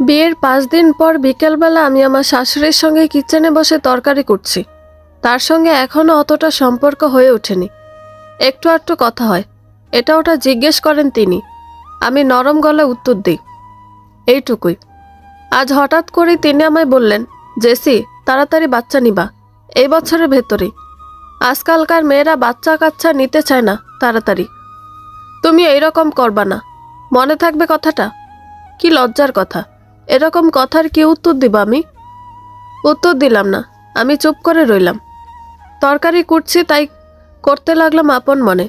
বিয়ের 5 দিন পর বিকেলবেলা আমি আমার শাশুড়ির সঙ্গে কিচেনে বসে তরকারি করছি। তার সঙ্গে এখনও অতটা সম্পর্ক হয়ে ওঠেনি, একটু আধটু কথা হয়, এটা ওটা জিজ্ঞেস করেন তিনি। আমি নরম গলায় উত্তর দিই, এইটুকুই। আজ হঠাৎ করেই তিনি আমায় বললেন, জেসি, তাড়াতাড়ি বাচ্চা নিবা, এই বছরের ভেতরেই। আজকালকার মেয়েরা বাচ্চা কাচ্চা নিতে চায় না তাড়াতাড়ি। তুমি এইরকম করবা না, মনে থাকবে কথাটা। কি লজ্জার কথা, এরকম কথার কি উত্তর দিব আমি? উত্তর দিলাম না, আমি চুপ করে রইলাম। তরকারি কুটছি, তাই করতে লাগলাম আপন মনে।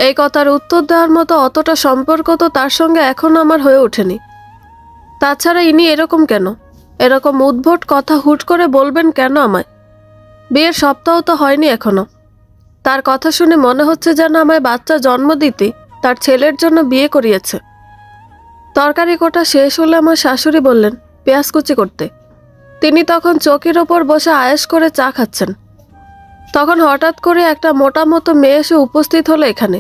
এই কথার উত্তর দেওয়ার মতো অতটা সম্পর্ক তো তার সঙ্গে এখনও আমার হয়ে ওঠেনি। তাছাড়া ইনি এরকম কেন, এরকম উদ্ভট কথা হুট করে বলবেন কেন আমায়? বিয়ের সপ্তাহ তো হয়নি এখনো। তার কথা শুনে মনে হচ্ছে যেন আমায় বাচ্চা জন্ম দিতে তার ছেলের জন্য বিয়ে করিয়েছে। তরকারি কোটা শেষ হলে আমার শাশুড়ি বললেন পেঁয়াজ কুচি করতে। তিনি তখন চৌকির ওপর বসে আয়েশ করে চা খাচ্ছেন। তখন হঠাৎ করে একটা মোটা মতো মেয়ে এসে উপস্থিত হলো এখানে।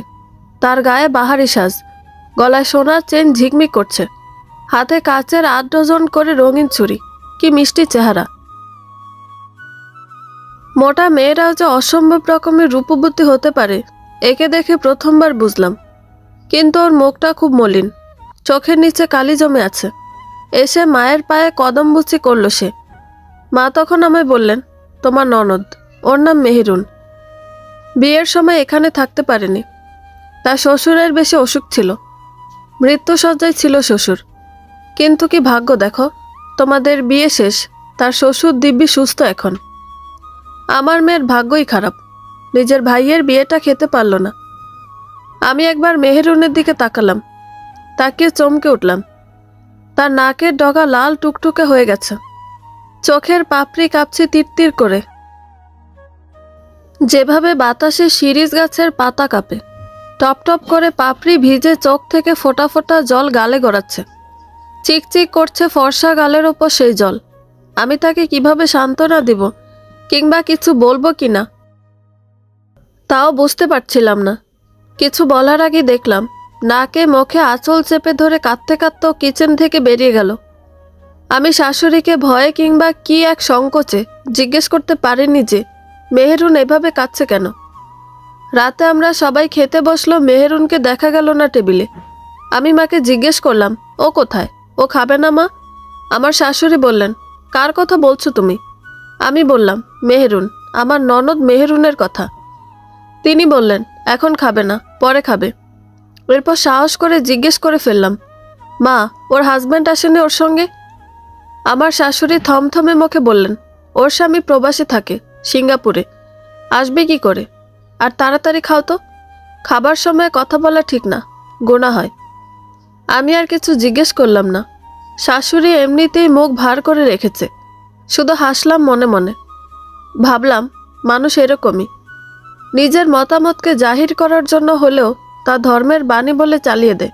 তার গায়ে বাহারি সাজ, গলায় সোনার চেন ঝিকমিক করছে, হাতে কাচের 8 ডজন করে রঙিন ছুরি। কি মিষ্টি চেহারা! মোটা মেয়েরাও যে অসম্ভব রকমের রূপবতী হতে পারে, একে দেখে প্রথমবার বুঝলাম। কিন্তু ওর মুখটা খুব মলিন, চোখের নিচে কালি জমে আছে। এসে মায়ের পায়ে কদমবুচি করল সে। মা তখন আমায় বললেন, তোমার ননদ, ওর নাম মেহেরুন। বিয়ের সময় এখানে থাকতে পারেনি, তার শ্বশুরের বেশি অসুখ ছিল, মৃত্যুশয্যায় ছিল শ্বশুর। কিন্তু কি ভাগ্য দেখো, তোমাদের বিয়ে শেষ, তার শ্বশুর দিব্যি সুস্থ এখন। আমার মেয়ের ভাগ্যই খারাপ, নিজের ভাইয়ের বিয়েটা খেতে পারল না। আমি একবার মেহেরুনের দিকে তাকালাম, তাকিয়ে চমকে উঠলাম। তার নাকের ডগা লাল টুকটুকে হয়ে গেছে, চোখের পাপড়ি কাঁপছে তিরতির করে, যেভাবে বাতাসে শিরিষ গাছের পাতা কাঁপে। টপ টপ করে পাপড়ি ভিজে চোখ থেকে ফোঁটা ফোঁটা জল গালে গড়াচ্ছে। চিকচিক করছে ফর্সা গালের ওপর সেই জল। আমি তাকে কিভাবে সান্ত্বনা দিব কিংবা কিছু বলবো কিনা তাও বুঝতে পারছিলাম না। কিছু বলার আগে দেখলাম নাকে মুখে আঁচল চেপে ধরে কাঁদতে কাঁদতেও কিচেন থেকে বেরিয়ে গেল। আমি শাশুড়িকে ভয়ে কিংবা কি এক সংকোচে জিজ্ঞেস করতে পারিনি যে মেহেরুন এভাবে কাঁদছে কেন। রাতে আমরা সবাই খেতে বসলো, মেহেরুনকে দেখা গেল না টেবিলে। আমি মাকে জিজ্ঞেস করলাম, ও কোথায়, ও খাবে না মা? আমার শাশুড়ি বললেন, কার কথা বলছো তুমি? আমি বললাম, মেহেরুন, আমার ননদ মেহেরুনের কথা। তিনি বললেন, এখন খাবে না, পরে খাবে। এরপর সাহস করে জিজ্ঞেস করে ফেললাম, মা, ওর হাজব্যান্ড আসেনি ওর সঙ্গে? আমার শাশুড়ি থমথমে মুখে বললেন, ওর স্বামী প্রবাসে থাকে, সিঙ্গাপুরে, আসবে কি করে? আর তাড়াতাড়ি খাও তো, খাবার সময় কথা বলা ঠিক না, গুনাহ হয়। আমি আর কিছু জিজ্ঞেস করলাম না। শাশুড়ি এমনিতেই মুখ ভার করে রেখেছে, শুধু হাসলাম মনে মনে। ভাবলাম মানুষ এরকমই, নিজের মতামতকে জাহির করার জন্য হলেও তা ধর্মের বাণী বলে চালিয়ে দেয়।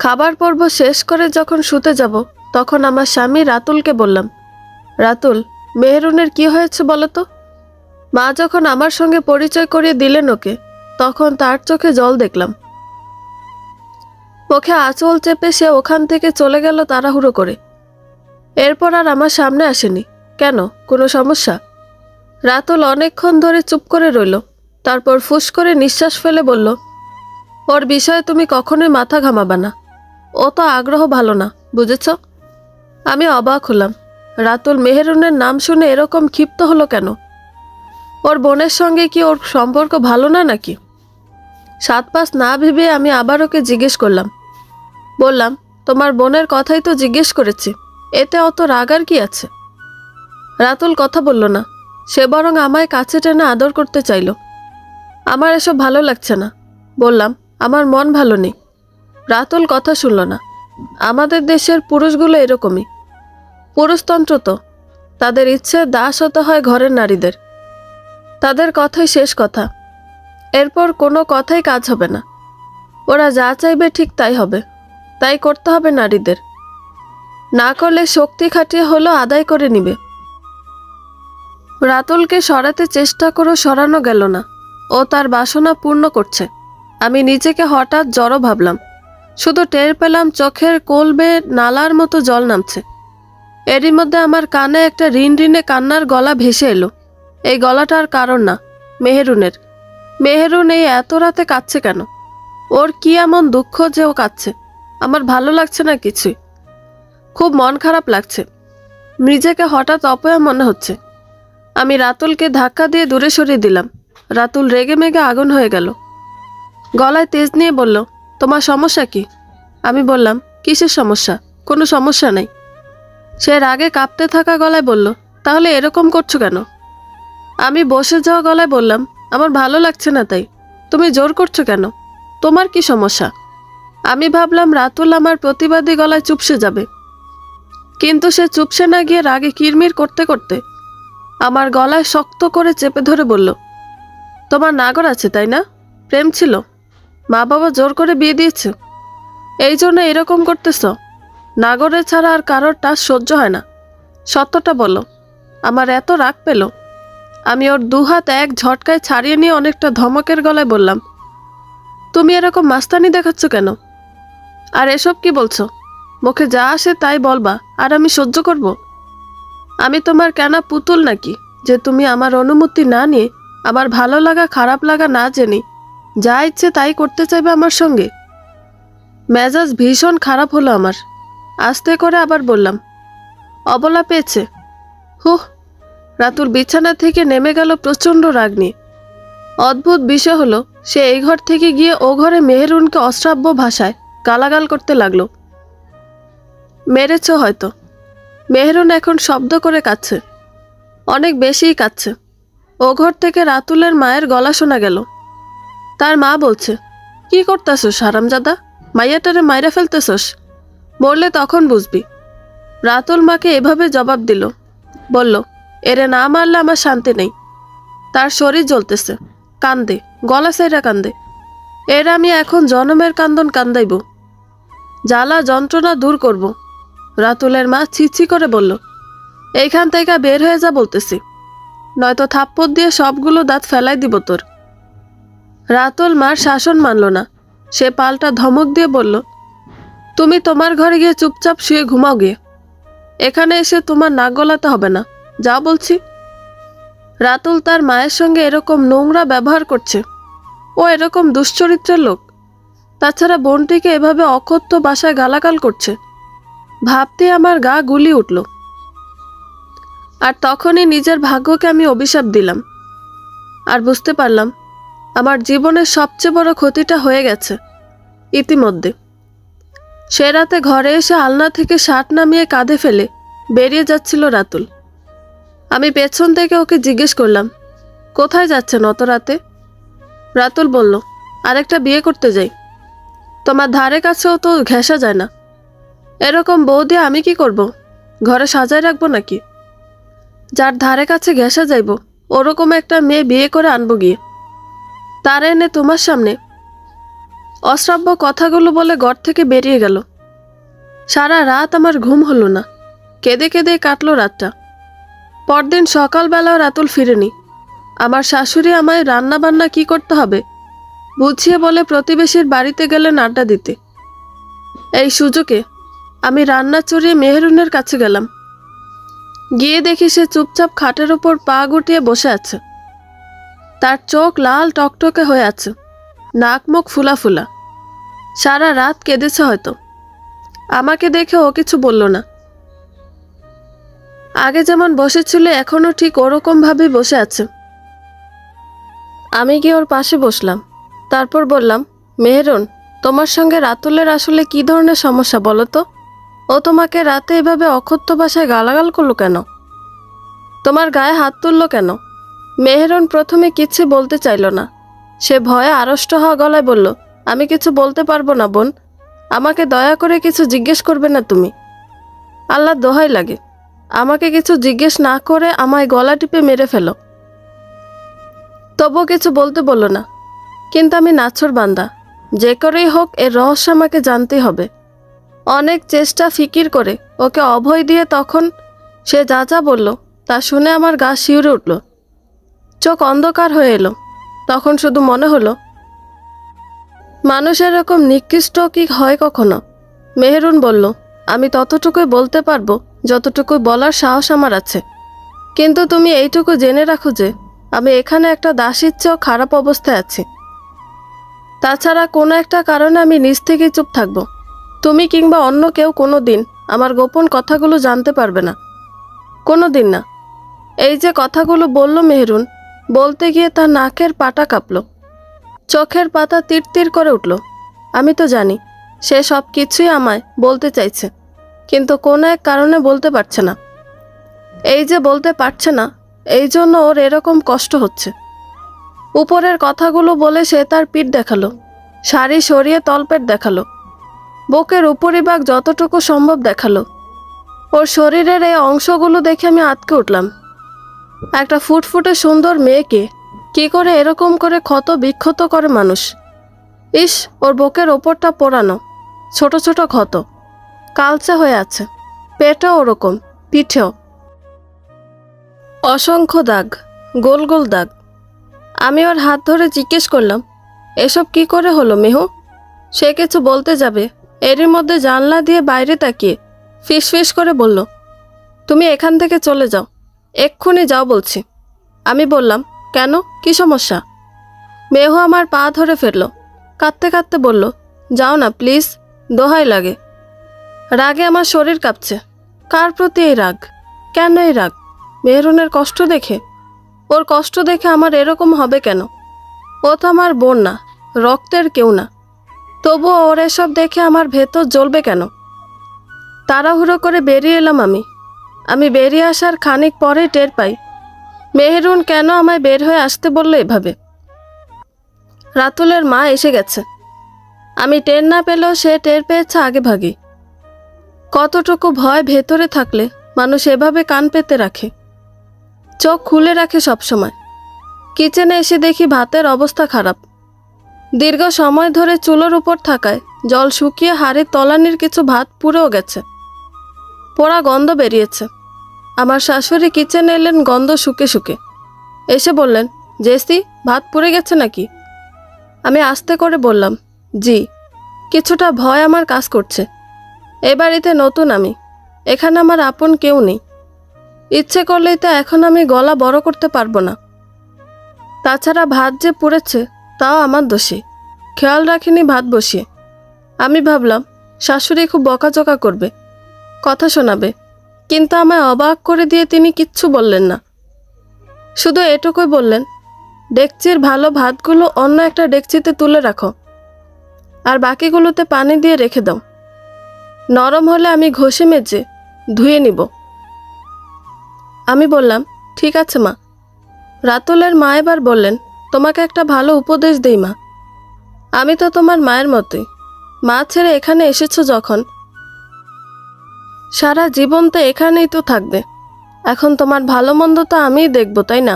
খাবার পর্ব শেষ করে যখন শুতে যাব, তখন আমার স্বামী রাতুলকে বললাম, রাতুল, মেহেরুনের কি হয়েছে বলো তো? মা যখন আমার সঙ্গে পরিচয় করিয়ে দিলেন ওকে, তখন তার চোখে জল দেখলাম। মুখে আঁচল চেপে সে ওখান থেকে চলে গেল তাড়াহুড়ো করে। এরপর আর আমার সামনে আসেনি। কেন, কোনো সমস্যা? রাতুল অনেকক্ষণ ধরে চুপ করে রইল, তারপর ফুস করে নিঃশ্বাস ফেলে বলল, ওর বিষয়ে তুমি কখনোই মাথা ঘামাবা না, ও তো আগ্রহ ভালো না, বুঝেছ? আমি অবাক হলাম। রাতুল মেহেরুনের নাম শুনে এরকম ক্ষিপ্ত হলো কেন? ওর বোনের সঙ্গে কি ওর সম্পর্ক ভালো না নাকি? 7-5 না ভেবে আমি আবার ওকে জিজ্ঞেস করলাম। বললাম, তোমার বোনের কথাই তো জিজ্ঞেস করেছি, এতে অত রাগার কি আছে? রাতুল কথা বলল না, সে বরং আমায় কাছে টেনে আদর করতে চাইল। আমার এসব ভালো লাগছে না। বললাম, আমার মন ভালো নেই। রাতুল কথা শুনল না। আমাদের দেশের পুরুষগুলো এরকমই, পুরুষতন্ত্র তো, তাদের ইচ্ছে দাস হতে হয় ঘরের নারীদের। তাদের কথাই শেষ কথা, এরপর কোনো কথাই কাজ হবে না। ওরা যা চাইবে ঠিক তাই হবে, তাই করতে হবে নারীদের। না করলে শক্তি খাটিয়ে হলেও আদায় করে নিবে। রাতুলকে সরাতে চেষ্টা করেও সরানো গেল না। ও তার বাসনা পূর্ণ করছে। আমি নিজেকে হঠাৎ জড়ো ভাবলাম। শুধু টের পেলাম চোখের কোল বেয়ে নালার মতো জল নামছে। এরই মধ্যে আমার কানে একটা রিন রিনে কান্নার গলা ভেসে এলো। এই গলাটার কারণ না, মেহেরুনের। মেহেরুন এই এত রাতে কাঁদছে কেন? ওর কি এমন দুঃখ যে ও কাঁদছে? আমার ভালো লাগছে না কিছুই, খুব মন খারাপ লাগছে। নিজেকে হঠাৎ অপয়া মনে হচ্ছে। আমি রাতুলকে ধাক্কা দিয়ে দূরে সরিয়ে দিলাম। রাতুল রেগে মেগে আগুন হয়ে গেল। গলায় তেজ নিয়ে বলল, তোমার সমস্যা কি? আমি বললাম, কিসের সমস্যা? কোনো সমস্যা নেই। সে রাগে কাঁপতে থাকা গলায় বলল, তাহলে এরকম করছো কেন? আমি বসে যাওয়া গলায় বললাম, আমার ভালো লাগছে না তাই। তুমি জোর করছো কেন? তোমার কি সমস্যা? আমি ভাবলাম রাতুল আমার প্রতিবাদী গলায় চুপসে যাবে, কিন্তু সে চুপসে না গিয়ে রাগে কিরমির করতে করতে আমার গলায় শক্ত করে চেপে ধরে বলল, তোমার নাগর আছে তাই না? প্রেম ছিল? মা বাবা জোর করে বিয়ে দিয়েছে, এই জন্য এরকম করতেছ? নাগরে ছাড়া আর কারোর টাচ সহ্য হয় না। সত্যটা বলো। আমার এত রাগ পেল, আমি ওর দুহাত এক ঝটকায় ছাড়িয়ে নিয়ে অনেকটা ধমকের গলায় বললাম, তুমি এরকম মাস্তানি দেখাচ্ছ কেন? আর এসব কি বলছো? মুখে যা আসে তাই বলবা আর আমি সহ্য করব? আমি তোমার কেনা পুতুল নাকি যে তুমি আমার অনুমতি না নিয়ে, আমার ভালো লাগা খারাপ লাগা না জেনে যা ইচ্ছে তাই করতে চাইবে আমার সঙ্গে? মেজাজ ভীষণ খারাপ হলো আমার। আস্তে করে আবার বললাম, অবলা পেয়েছে। হুহ। রাতুল বিছানা থেকে নেমে গেল প্রচণ্ড রাগ নিয়ে। অদ্ভুত বিষয় হলো, সে এই ঘর থেকে গিয়ে ও ঘরে মেহেরুনকে অশ্রাব্য ভাষায় গালাগাল করতে লাগলো। মেরেছ হয়তো। মেহেরুন এখন শব্দ করে কাঁদছে, অনেক বেশিই কাঁদছে। ও ঘর থেকে রাতুলের মায়ের গলা শোনা গেল। তার মা বলছে, কি করতেছস হারামজাদা? মাইয়াটারে মাইরা ফেলতেছস? মরলে তখন বুঝবি। রাতুল মাকে এভাবে জবাব দিল। বলল, এরে না মারলে আমার শান্তি নেই। তার শরীর জ্বলতেছে, কান্দে, গলা সাইরা কান্দে। এর আমি এখন জনমের কান্দন কান্দাইব, জ্বালা যন্ত্রণা দূর করব। রাতুলের মা ছিছি করে বলল, এইখান থেকে বের হয়ে যা বলতেছি, নয়তো থাপ্পড় দিয়ে সবগুলো দাঁত ফেলাই দিব তোর। রাতুল মার শাসন মানল না। সে পাল্টা ধমক দিয়ে বলল, তুমি তোমার ঘরে গিয়ে চুপচাপ শুয়ে ঘুমাও গিয়ে। এখানে এসে তোমার নাক গলাতে হবে না, যা বলছি। রাতুল তার মায়ের সঙ্গে এরকম নোংরা ব্যবহার করছে? ও এরকম দুশ্চরিত্রের লোক? তাছাড়া বোনটিকে এভাবে অকথ্য ভাষায় গালাগাল করছে, ভাবতে আমার গা গুলি উঠল। আর তখনই নিজের ভাগ্যকে আমি অভিশাপ দিলাম। আর বুঝতে পারলাম আমার জীবনের সবচেয়ে বড় ক্ষতিটা হয়ে গেছে ইতিমধ্যে। সে রাতে ঘরে এসে আলনা থেকে শার্ট নামিয়ে কাঁধে ফেলে বেরিয়ে যাচ্ছিল রাতুল। আমি পেছন থেকে ওকে জিজ্ঞেস করলাম, কোথায় যাচ্ছেন অত রাতে? রাতুল বলল, আরেকটা বিয়ে করতে যাই। তোমার ধারে কাছেও তো ঘেঁষা যায় না। এরকম বউ দিয়ে আমি কি করব? ঘরে সাজায় রাখবো নাকি? যার ধারে কাছে ঘেঁষা যাইব ওরকম একটা মেয়ে বিয়ে করে আনবো গিয়ে, তার এনে তোমার সামনে। অশ্রাব্য কথাগুলো বলে ঘর থেকে বেরিয়ে গেল। সারা রাত আমার ঘুম হলো না, কেঁদে কেঁদে কাটলো রাতটা। পরদিন সকালবেলাও রাতুল ফিরেনি। আমার শাশুড়ি আমায় রান্না বান্না কি করতে হবে বুঝিয়ে বলে প্রতিবেশীর বাড়িতে গেলেন আড্ডা দিতে। এই সুযোগে আমি রান্না চড়িয়ে মেহেরুনের কাছে গেলাম। গিয়ে দেখি সে চুপচাপ খাটের ওপর পা গুটিয়ে বসে আছে। তার চোখ লাল টকটকে হয়ে আছে, নাক মুখ ফুলা ফুলা। সারা রাত কেঁদেছে হয়তো। আমাকে দেখে ও কিছু বলল না। আগে যেমন বসেছিল এখনও ঠিক ওরকমভাবেই বসে আছে। আমি গিয়ে ওর পাশে বসলাম। তারপর বললাম, মেহেরুন, তোমার সঙ্গে রাতুলের আসলে কি ধরনের সমস্যা বলো তো? ও তোমাকে রাতে এভাবে অকথ্য ভাষায় গালাগাল করলো কেন? তোমার গায়ে হাত তুললো কেন? মেহেরুন প্রথমে কিছু বলতে চাইল না। সে ভয়ে আড়ষ্ট হওয়া গলায় বলল, আমি কিছু বলতে পারবো না বোন। আমাকে দয়া করে কিছু জিজ্ঞেস করবে না তুমি। আল্লাহ দোহাই লাগে, আমাকে কিছু জিজ্ঞেস না করে আমায় গলা টিপে মেরে ফেলো। তবুও কিছু বলতে বলল না। কিন্তু আমি নাছর বান্দা, যে করেই হোক এর রহস্য আমাকে জানতেই হবে। অনেক চেষ্টা ফিকির করে ওকে অভয় দিয়ে তখন সে যা যা বলল তা শুনে আমার গা শিউরে উঠল। চোখ অন্ধকার হয়ে এলো। তখন শুধু মনে হলো মানুষ এরকম নিকৃষ্ট কি হয় কখনো? মেহেরুন বলল, আমি ততটুকুই বলতে পারবো যতটুকু বলার সাহস আমার আছে। কিন্তু তুমি এইটুকু জেনে রাখো যে আমি এখানে একটা দাসীর চেয়েও খারাপ অবস্থায় আছি। তাছাড়া কোনো একটা কারণে আমি নিজ থেকেই চুপ থাকবো। তুমি কিংবা অন্য কেউ কোনো দিন আমার গোপন কথাগুলো জানতে পারবে না, কোনো দিন না। এই যে কথাগুলো বলল মেহেরুন, বলতে গিয়ে তার নাকের পাটা কাঁপল, চোখের পাতা তীর তীর করে উঠল। আমি তো জানি সে সব কিছুই আমায় বলতে চাইছে, কিন্তু কোনো এক কারণে বলতে পারছে না। এই যে বলতে পারছে না, এই জন্য ওর এরকম কষ্ট হচ্ছে। উপরের কথাগুলো বলে সে তার পিঠ দেখালো, শাড়ি সরিয়ে তলপেট দেখালো, বুকের উপরিভাগ যতটুকু সম্ভব দেখালো। ওর শরীরের এই অংশগুলো দেখে আমি আঁতকে উঠলাম। একটা ফুটফুটে সুন্দর মেয়েকে কি করে এরকম করে ক্ষত বিক্ষত করে মানুষ? ইস, ওর বুকের ওপরটা পোড়ানো, ছোট ছোট ক্ষত, কালচে হয়ে আছে। পেটেও ওরকম, পিঠেও অসংখ্য দাগ, গোল গোল দাগ। আমি ওর হাত ধরে জিজ্ঞেস করলাম, এসব কি করে হলো মেহু? সে কিছু বলতে যাবে, এরই মধ্যে জানলা দিয়ে বাইরে তাকিয়ে ফিসফিস করে বলল, তুমি এখান থেকে চলে যাও, এক্ষুনি যাও বলছি। আমি বললাম, কেন, কি সমস্যা? মেহু আমার পা ধরে ফেলল, কাঁদতে কাঁদতে বলল, যাও না প্লিজ, দোহাই লাগে। রাগে আমার শরীর কাঁপছে। কার প্রতি এই রাগ? কেন এই রাগ? মেহরুনের কষ্ট দেখে? ওর কষ্ট দেখে আমার এরকম হবে কেন? ও তো আমার বোন না, রক্তের কেউ না, তবুও ওর এসব দেখে আমার ভেতর জ্বলবে কেন? তাড়াহুড়ো করে বেরিয়ে এলাম আমি বেরিয়ে আসার খানিক পরেই টের পাই মেহেরুন কেন আমায় বের হয়ে আসতে বললো এভাবে। রাতুলের মা এসে গেছে। আমি টের না পেলেও সে টের পেয়েছে আগে ভাগে। কতটুকু ভয় ভেতরে থাকলে মানুষ এভাবে কান পেতে রাখে, চোখ খুলে রাখে সবসময়। কিচেনে এসে দেখি ভাতের অবস্থা খারাপ। দীর্ঘ সময় ধরে চুলোর উপর থাকায় জল শুকিয়ে হাড়ির তলানির কিছু ভাত পুড়েও গেছে, পোড়া গন্ধ বেরিয়েছে। আমার শাশুড়ি কিচেনে এলেন গন্ধ শুকে শুকে, এসে বললেন, জেসি, ভাত পুড়ে গেছে নাকি? আমি আস্তে করে বললাম, জি। কিছুটা ভয় আমার কাজ করছে। এ বাড়িতে নতুন আমি, এখানে আমার আপন কেউ নেই। ইচ্ছে করলেই তো এখন আমি গলা বড় করতে পারবো না। তাছাড়া ভাত যে পুড়েছে তাও আমার দোষে, খেয়াল রাখিনি ভাত বসিয়ে। আমি ভাবলাম শাশুড়ি খুব বকাঝকা করবে, কথা শোনাবে, কিন্তু আমায় অবাক করে দিয়ে তিনি কিচ্ছু বললেন না। শুধু এটুকুই বললেন, ডেকচির ভালো ভাতগুলো অন্য একটা ডেকচিতে তুলে রাখো, আর বাকিগুলোতে পানি দিয়ে রেখে দাও। নরম হলে আমি ঘষে মেজে ধুয়ে নিব। আমি বললাম, ঠিক আছে মা। রাতুলের মা এবার বললেন, তোমাকে একটা ভালো উপদেশ দেই মা। আমি তো তোমার মায়ের মতোই। মা ছেড়ে এখানে এসেছো যখন, সারা জীবন তো এখানেই তো থাকবে। এখন তোমার ভালো মন্দ তো আমিই দেখব, তাই না?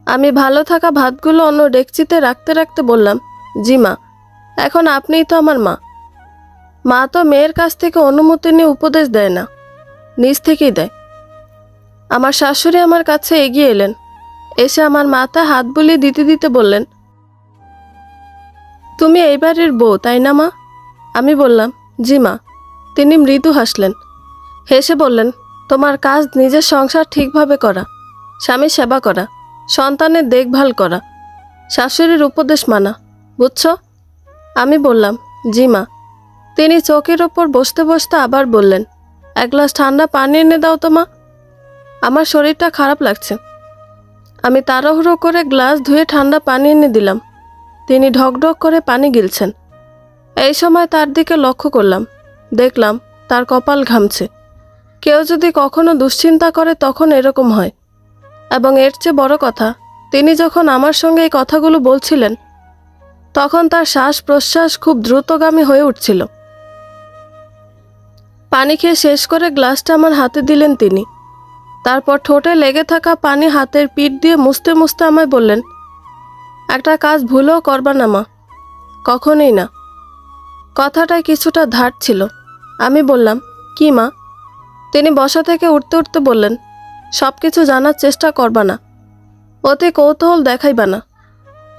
আমি ভালো থাকা ভাতগুলো অন্য ডেকচিতে রাখতে রাখতে বললাম, জি মা, এখন আপনিই তো আমার মা। মা তো মেয়ের কাছ থেকে অনুমতি নিয়ে উপদেশ দেয় না, নিজ থেকেই দেয়। আমার শাশুড়ি আমার কাছে এগিয়ে এলেন, এসে আমার মাথায় হাত বুলিয়ে দিতে দিতে বললেন, তুমি এই বাড়ির বউ, তাই না মা? আমি বললাম, জি মা। তিনি মৃদু হাসলেন, হেসে বললেন, তোমার কাজ নিজের সংসার ঠিকভাবে করা, স্বামীর সেবা করা, সন্তানের দেখভাল করা, শাশুড়ির উপদেশ মানা, বুঝছো? আমি বললাম, জি মা। তিনি চৌকির ওপর বসতে বসতে আবার বললেন, এক গ্লাস ঠান্ডা পানি এনে দাও তো মা, আমার শরীরটা খারাপ লাগছে। আমি তাড়াহুড়ো করে গ্লাস ধুয়ে ঠান্ডা পানি এনে দিলাম। তিনি ঢকঢক করে পানি গিলছেন। এই সময় তার দিকে লক্ষ্য করলাম, দেখলাম তার কপাল ঘামছে। কেউ যদি কখনো দুশ্চিন্তা করে তখন এরকম হয়। এবং এর চেয়ে বড় কথা, তিনি যখন আমার সঙ্গে এই কথাগুলো বলছিলেন তখন তার শ্বাস প্রশ্বাস খুব দ্রুতগামী হয়ে উঠছিল। পানি খেয়ে শেষ করে গ্লাসটা আমার হাতে দিলেন তিনি। তারপর ঠোঁটে লেগে থাকা পানি হাতের পিঠ দিয়ে মুছতে মুছতে আমায় বললেন, একটা কাজ ভুলেও করবা না মা, কখনোই না। কথাটায় কিছুটা ধার ছিল। আমি বললাম, কি মা? তিনি বসা থেকে উঠতে উঠতে বললেন, সব কিছু জানার চেষ্টা করবা না, অতি কৌতূহল দেখাইবা না,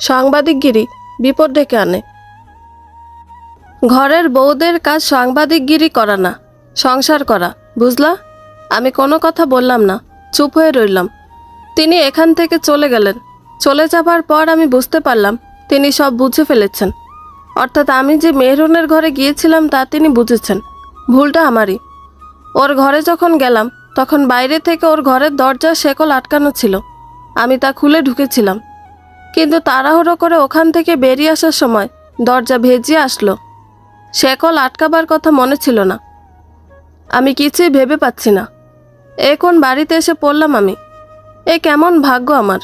সাংবাদিকগিরি বিপদ ডেকে আনে। ঘরের বউদের কাজ সাংবাদিকগিরি করা না, সংসার করা, বুঝলা? আমি কোনো কথা বললাম না, চুপ হয়ে রইলাম। তিনি এখান থেকে চলে গেলেন। চলে যাবার পর আমি বুঝতে পারলাম তিনি সব বুঝে ফেলেছেন। অর্থাৎ আমি যে মেহরুনের ঘরে গিয়েছিলাম তা তিনি বুঝেছেন। ভুলটা আমারই। ওর ঘরে যখন গেলাম তখন বাইরে থেকে ওর ঘরের দরজার শেকল আটকানো ছিল। আমি তা খুলে ঢুকেছিলাম, কিন্তু তাড়াহুড়ো করে ওখান থেকে বেরিয়ে আসার সময় দরজা ভেজিয়ে আসলো। শেকল আটকাবার কথা মনে ছিল না। আমি কিছুই ভেবে পাচ্ছি না। কোন বাড়িতে এসে পড়লাম আমি? এ কেমন ভাগ্য আমার।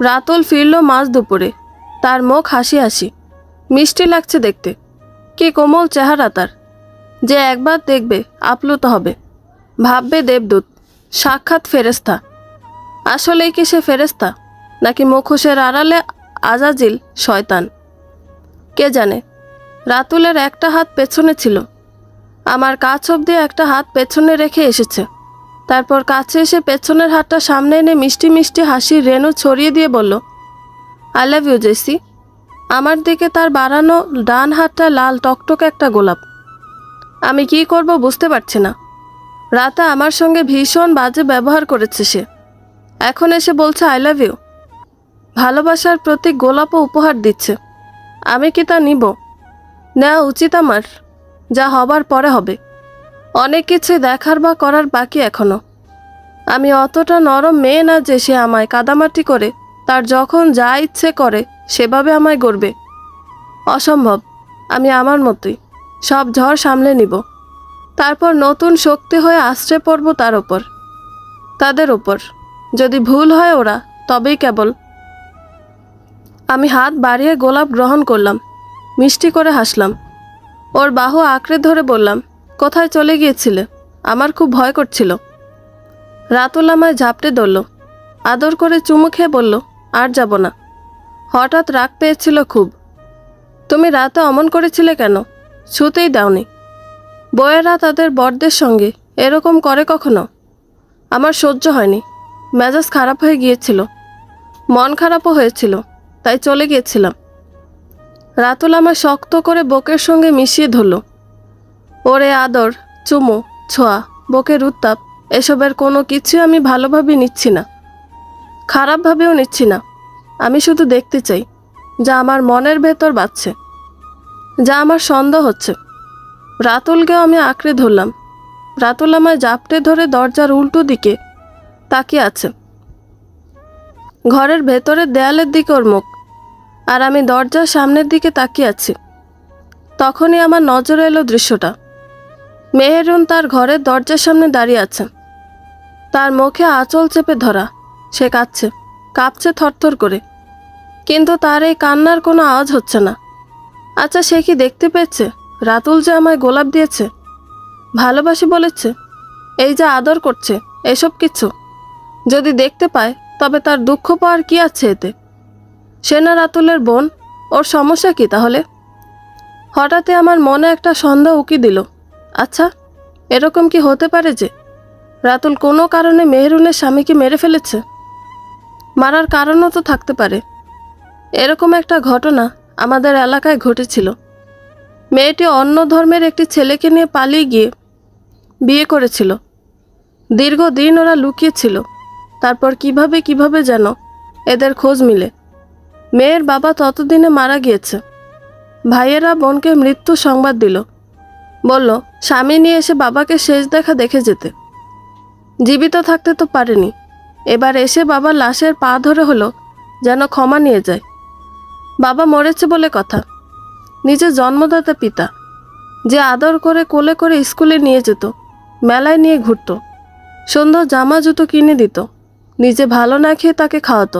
রাতুল ফিরল মাঝ দুপুরে। তার মুখ হাসি হাসি, মিষ্টি লাগছে দেখতে। কি কোমল চেহারা তার! যে একবার দেখবে আপ্লুত হবে, ভাববে দেবদূত, সাক্ষাৎ ফেরেস্তা। আসলেই কি সে ফেরেস্তা, নাকি মুখোশের আড়ালে আজাজিল শয়তান? কে জানে। রাতুলের একটা হাত পেছনে ছিল। আমার কাছ অবধি একটা হাত পেছনে রেখে এসেছে। তারপর কাছে এসে পেছনের হাতটা সামনে এনে মিষ্টি মিষ্টি হাসির রেণু ছড়িয়ে দিয়ে বলল, আই লাভ ইউ জেসি। আমার দিকে তার বাড়ানো ডান হাতটা লাল টকটকে একটা গোলাপ। আমি কি করব বুঝতে পারছি না। রাতে আমার সঙ্গে ভীষণ বাজে ব্যবহার করেছে সে, এখন এসে বলছে আই লাভ ইউ। ভালোবাসার প্রতি গোলাপও উপহার দিচ্ছে। আমি কি তা নিব? নেওয়া উচিত আমার? যা হবার পরে হবে। অনেক কিছু দেখার বা করার বাকি এখনো। আমি অতটা নরম মেয়ে না যে সে আমায় কাদামাটি করে তার যখন যা ইচ্ছে করে সেভাবে আমায় গড়বে। অসম্ভব। আমি আমার মতোই সব ঝড় সামলে নিব। তারপর নতুন শক্তি হয়ে আশ্রে পড়ব তার ওপর, তাদের ওপর। যদি ভুল হয় ওরা, তবেই কেবল। আমি হাত বাড়িয়ে গোলাপ গ্রহণ করলাম, মিষ্টি করে হাসলাম। ওর বাহু আঁকড়ে ধরে বললাম, কোথায় চলে গিয়েছিলে? আমার খুব ভয় করছিল। রাতুল আমায় ঝাপটে ধরল, আদর করে চুমু খেয়ে বলল, আর যাব না। হঠাৎ রাগ পেয়েছিল খুব। তুমি রাতে অমন করেছিলে কেন? ছুতেই দাওনি। বউয়েরা তাদের বরদের সঙ্গে এরকম করে কখনো? আমার সহ্য হয়নি। মেজাজ খারাপ হয়ে গিয়েছিল, মন খারাপও হয়েছিল, তাই চলে গিয়েছিলাম। রাতুল আমায় শক্ত করে বুকের সঙ্গে মিশিয়ে ধরল। ওরে আদর, চুমু, ছোঁয়া, বুকের উত্তাপ, এসবের কোনো কিছুই আমি ভালোভাবে নিচ্ছি না, খারাপভাবেও নিচ্ছি না। আমি শুধু দেখতে চাই যা আমার মনের ভেতর বাজছে, যা আমার সন্দেহ হচ্ছে। রাতুলকেও আমি আঁকড়ে ধরলাম। রাতুল আমায় জাপটে ধরে দরজার উল্টো দিকে তাকিয়ে আছে। ঘরের ভেতরের দেয়ালের দিকে ওর মুখ, আর আমি দরজার সামনের দিকে তাকিয়ে আছি। তখনই আমার নজরে এলো দৃশ্যটা। মেহেরুন তার ঘরের দরজার সামনে দাঁড়িয়ে আছে। তার মুখে আঁচল চেপে ধরা। সে কাঁদছে, কাঁপছে থরথর করে, কিন্তু তার এই কান্নার কোনো আওয়াজ হচ্ছে না। আচ্ছা, সে কি দেখতে পেয়েছে রাতুল যে আমায় গোলাপ দিয়েছে, ভালোবাসি বলেছে, এই যে আদর করছে, এসব কিছু যদি দেখতে পায় তবে তার দুঃখ পাওয়ার কি আছে এতে? সে না রাতুলের বোন, ওর সমস্যা কি তাহলে? হঠাৎই আমার মনে একটা সন্দেহ উকি দিল। আচ্ছা, এরকম কি হতে পারে যে রাতুল কোনো কারণে মেহরুনের স্বামীকে মেরে ফেলেছে? মারার কারণও তো থাকতে পারে। এরকম একটা ঘটনা আমাদের এলাকায় ঘটেছিল। মেয়েটি অন্য ধর্মের একটি ছেলেকে নিয়ে পালিয়ে গিয়ে বিয়ে করেছিল। দীর্ঘদিন ওরা লুকিয়েছিল। তারপর কিভাবে যেন এদের খোঁজ মিলে। মেয়ের বাবা ততদিনে মারা গিয়েছে। ভাইয়েরা বোনকে মৃত্যু সংবাদ দিল। বলল স্বামী নিয়ে এসে বাবাকে শেষ দেখা দেখে যেতে। জীবিত থাকতে তো পারেনি। এবার এসে বাবার লাশের পা ধরে হলো যেন ক্ষমা নিয়ে যায়। বাবা মরেছে বলে কথা। নিজের জন্মদাতা পিতা, যে আদর করে কোলে করে স্কুলে নিয়ে যেত, মেলায় নিয়ে ঘুরত, সুন্দর জামা জুতো কিনে দিত, নিজে ভালো না খেয়ে তাকে খাওয়াতো,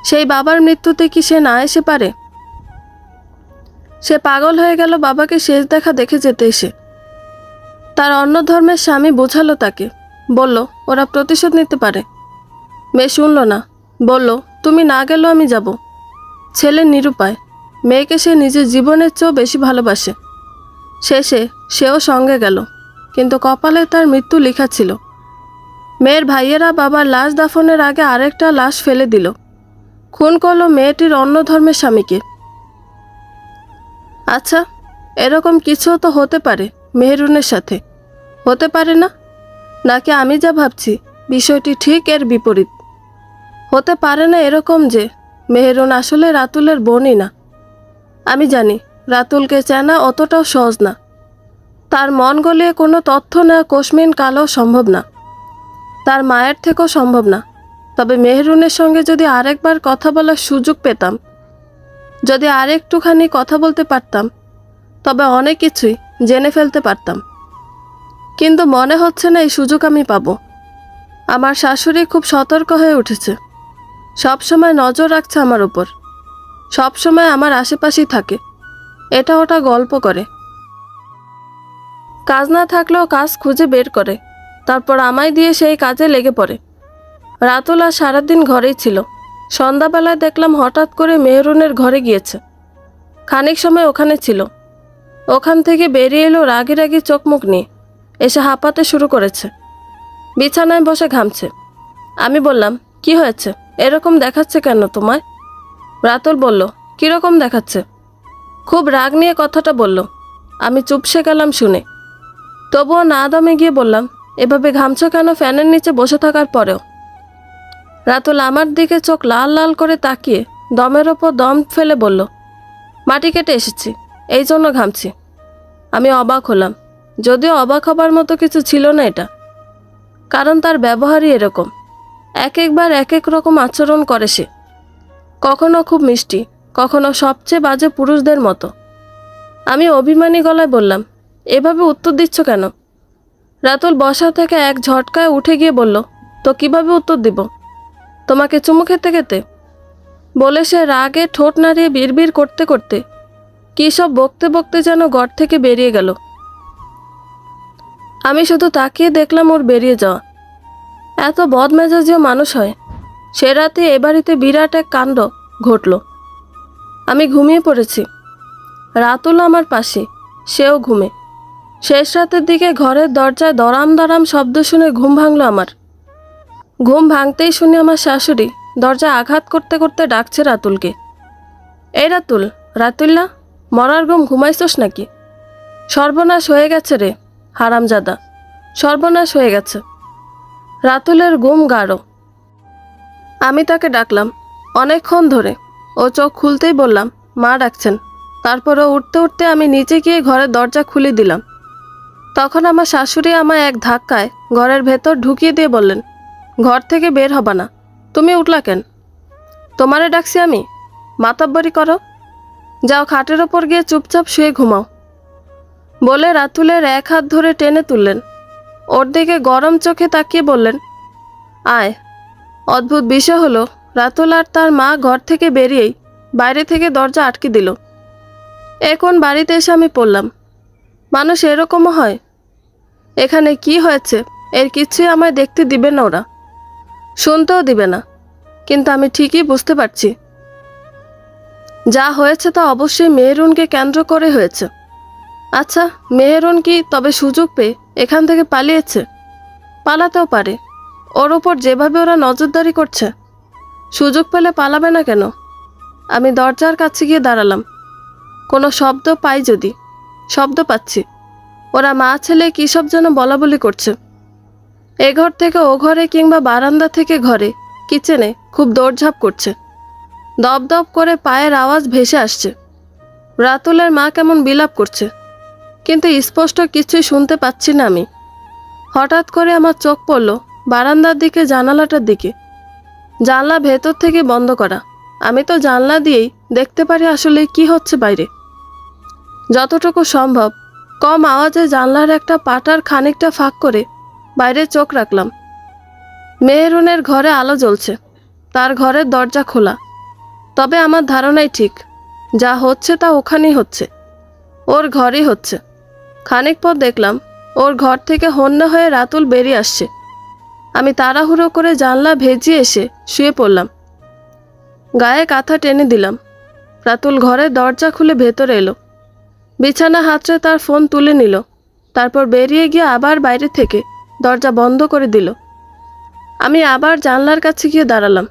সেই বাবার মৃত্যুতে কি সে না এসে পারে? সে পাগল হয়ে গেল বাবাকে শেষ দেখা দেখে যেতে এসে। তার অন্য ধর্মের স্বামী বোঝালো তাকে, বলল ওরা প্রতিশোধ নিতে পারে। মেয়ে শুনল না, বলল তুমি না গেলেও আমি যাব। ছেলে নিরুপায়, মেয়েকে সে নিজের জীবনের চেয়েও বেশি ভালোবাসে। শেষে সেও সঙ্গে গেল, কিন্তু কপালে তার মৃত্যু লেখা ছিল। মেয়ের ভাইয়েরা বাবার লাশ দাফনের আগে আরেকটা লাশ ফেলে দিল। খুন করলো মেয়েটির অন্য ধর্মের স্বামীকে। আচ্ছা, এরকম কিছু তো হতে পারে মেহেরুনের সাথে, হতে পারে না? নাকি আমি যা ভাবছি বিষয়টি ঠিক এর বিপরীত? হতে পারে না এরকম যে মেহেরুন আসলে রাতুলের বোনই না। আমি জানি রাতুলকে চেনা অতটাও সহজ না। তার মন গলিয়ে কোনো তথ্য নেওয়া কোশমিন কালও সম্ভব না, তার মায়ের থেকেও সম্ভব না। তবে মেহেরুনের সঙ্গে যদি আরেকবার কথা বলার সুযোগ পেতাম, যদি আরেকটুখানি কথা বলতে পারতাম, তবে অনেক কিছুই জেনে ফেলতে পারতাম। কিন্তু মনে হচ্ছে না এই সুযোগ আমি পাবো। আমার শাশুড়ি খুব সতর্ক হয়ে উঠেছে, সব সময় নজর রাখছে আমার উপর, সব সময় আমার আশেপাশেই থাকে, এটা ওটা গল্প করে, কাজ না থাকলেও কাজ খুঁজে বের করে, তারপর আমায় দিয়ে সেই কাজে লেগে পড়ে। রাতুল আর সারাদিন ঘরেই ছিল। সন্ধ্যাবেলায় দেখলাম হঠাৎ করে মেহরুনের ঘরে গিয়েছে, খানিক সময় ওখানে ছিল। ওখান থেকে বেরিয়ে এলো রাগি রাগি চোখ মুখ নিয়ে, এসে হাঁপাতে শুরু করেছে, বিছানায় বসে ঘামছে। আমি বললাম, কি হয়েছে, এরকম দেখাচ্ছে কেন তোমায়? রাতুল বলল, কীরকম দেখাচ্ছে? খুব রাগ নিয়ে কথাটা বলল। আমি চুপসে গেলাম শুনে। তবুও না দমে গিয়ে বললাম, এভাবে ঘামছো কেন ফ্যানের নিচে বসে থাকার পরেও? রাতুল আমার দিকে চোখ লাল লাল করে তাকিয়ে দমের ওপর দম ফেলে বলল, মাটি কেটে এসেছি, এই জন্য ঘামছি। আমি অবাক হলাম, যদিও অবাক হবার মতো কিছু ছিল না এটা, কারণ তার ব্যবহারই এরকম। এক একবার এক এক রকম আচরণ করে সে, কখনো খুব মিষ্টি, কখনো সবচেয়ে বাজে পুরুষদের মতো। আমি অভিমানী গলায় বললাম, এভাবে উত্তর দিচ্ছ কেন? রাতুল বসা থেকে এক ঝটকায় উঠে গিয়ে বলল, তো কিভাবে উত্তর দিব? তোমাকে চুমু খেতে খেতে? বলে সে রাগে ঠোঁট নাড়িয়ে বিড়বিড় করতে করতে কী সব বকতে বকতে যেন ঘর থেকে বেরিয়ে গেল। আমি শুধু তাকিয়ে দেখলাম ওর বেরিয়ে যাওয়া। এত বদমেজাজিও মানুষ হয়? সে রাতে এ বাড়িতে বিরাট এক কাণ্ড ঘটল। আমি ঘুমিয়ে পড়েছি, রাতুল আমার পাশে, সেও ঘুমে। শেষ রাতের দিকে ঘরের দরজায় দরাম দরাম শব্দ শুনে ঘুম ভাঙল আমার। ঘুম ভাঙতেই শুনি আমার শাশুড়ি দরজায় আঘাত করতে করতে ডাকছে রাতুলকে। এই রাতুল, রাতুল্লা, মরার ঘুম ঘুমাইছস নাকি? সর্বনাশ হয়ে গেছে রে হারামজাদা, সর্বনাশ হয়ে গেছে। রাতুলের ঘুম গাঢ়। আমি তাকে ডাকলাম অনেকক্ষণ ধরে। ও চোখ খুলতেই বললাম, মা ডাকছেন। তারপরে উঠতে উঠতে আমি নিচে গিয়ে ঘরের দরজা খুলে দিলাম। তখন আমার শাশুড়ি আমায় এক ধাক্কায় ঘরের ভেতর ঢুকিয়ে দিয়ে বললেন, ঘর থেকে বের হবা না। তুমি উঠলা কেন? তোমারে ডাকছি আমি, মাতব্বরি করো। যাও খাটের ওপর গিয়ে চুপচাপ শুয়ে ঘুমাও। বলে রাতুলের এক হাত ধরে টেনে তুললেন, ওর দিকে গরম চোখে তাকিয়ে বললেন, আয়। অদ্ভুত বিষয় হলো, রাতুল আর তার মা ঘর থেকে বেরিয়েই বাইরে থেকে দরজা আটকে দিল। এখন বাড়িতে এসে আমি পড়লাম, মানুষ এরকমও হয়? এখানে কি হয়েছে এর কিছুই আমায় দেখতে দিবে না, ওরা শুনতেও দিবে না। কিন্তু আমি ঠিকই বুঝতে পারছি, যা হয়েছে তা অবশ্যই মেহেরুনকে কেন্দ্র করে হয়েছে। আচ্ছা, মেহেরুন কি তবে সুযোগ পেয়ে এখান থেকে পালিয়েছে? পালাতেও পারে, ওর ওপর যেভাবে ওরা নজরদারি করছে, সুযোগ পেলে পালাবে না কেন? আমি দরজার কাছে গিয়ে দাঁড়ালাম। কোনো শব্দ পাই যদি। শব্দ পাচ্ছি, ওরা মা ছেলে কী সব যেন বলাবলি করছে। এ ঘর থেকে ও ঘরে কিংবা বারান্দা থেকে ঘরে, কিচেনে খুব দৌড়ঝাঁপ করছে। দপদপ করে পায়ের আওয়াজ ভেসে আসছে। রাতুলের মা কেমন বিলাপ করছে, কিন্তু স্পষ্ট কিছুই শুনতে পাচ্ছি না আমি। হঠাৎ করে আমার চোখ পড়ল বারান্দার দিকে, জানালাটার দিকে। জানলা ভেতর থেকে বন্ধ করা। আমি তো জানলা দিয়েই দেখতে পারি আসলে কি হচ্ছে বাইরে। যতটুকু সম্ভব কম আওয়াজে জানলার একটা পাটার খানিকটা ফাঁক করে বাইরে চোখ রাখলাম। মেহেরুনের ঘরে আলো জ্বলছে, তার ঘরের দরজা খোলা। তবে আমার ধারণাই ঠিক, যা হচ্ছে তা ওখানেই হচ্ছে, ওর ঘরেই হচ্ছে। খানিক পর দেখলাম ওর ঘর থেকে হন্য হয়ে রাতুল বেরিয়ে আসছে। আমি তাড়াহুড়ো করে জানলা ভেজিয়ে এসে শুয়ে পড়লাম, গায়ে কাঁথা টেনে দিলাম। রাতুল ঘরের দরজা খুলে ভেতরে এলো, বিছানা হাতড়ে তার ফোন তুলে নিল, তারপর বেরিয়ে গিয়ে আবার বাইরে থেকে দরজা বন্ধ করে দিল। আমি আবার জানলার কাছে গিয়ে দাঁড়ালাম,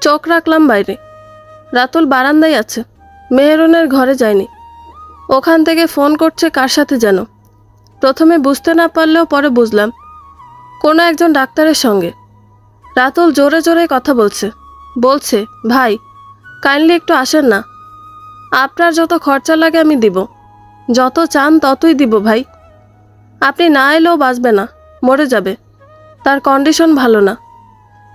চোখ রাখলাম বাইরে। রাতুল বারান্দায় আছে, মেহেরুনের ঘরে যায়নি। ওখান থেকে ফোন করছে কার সাথে যেন। প্রথমে বুঝতে না পারলেও পরে বুঝলাম কোনো একজন ডাক্তারের সঙ্গে। রাতুল জোরে জোরে কথা বলছে ভাই কাইন্ডলি একটু আসেন না, আপনার যত খরচা লাগে আমি দিব, যত চান ততই দিব ভাই। আপনি না এলেও বাঁচবে না, মরে যাবে, তার কন্ডিশন ভালো না।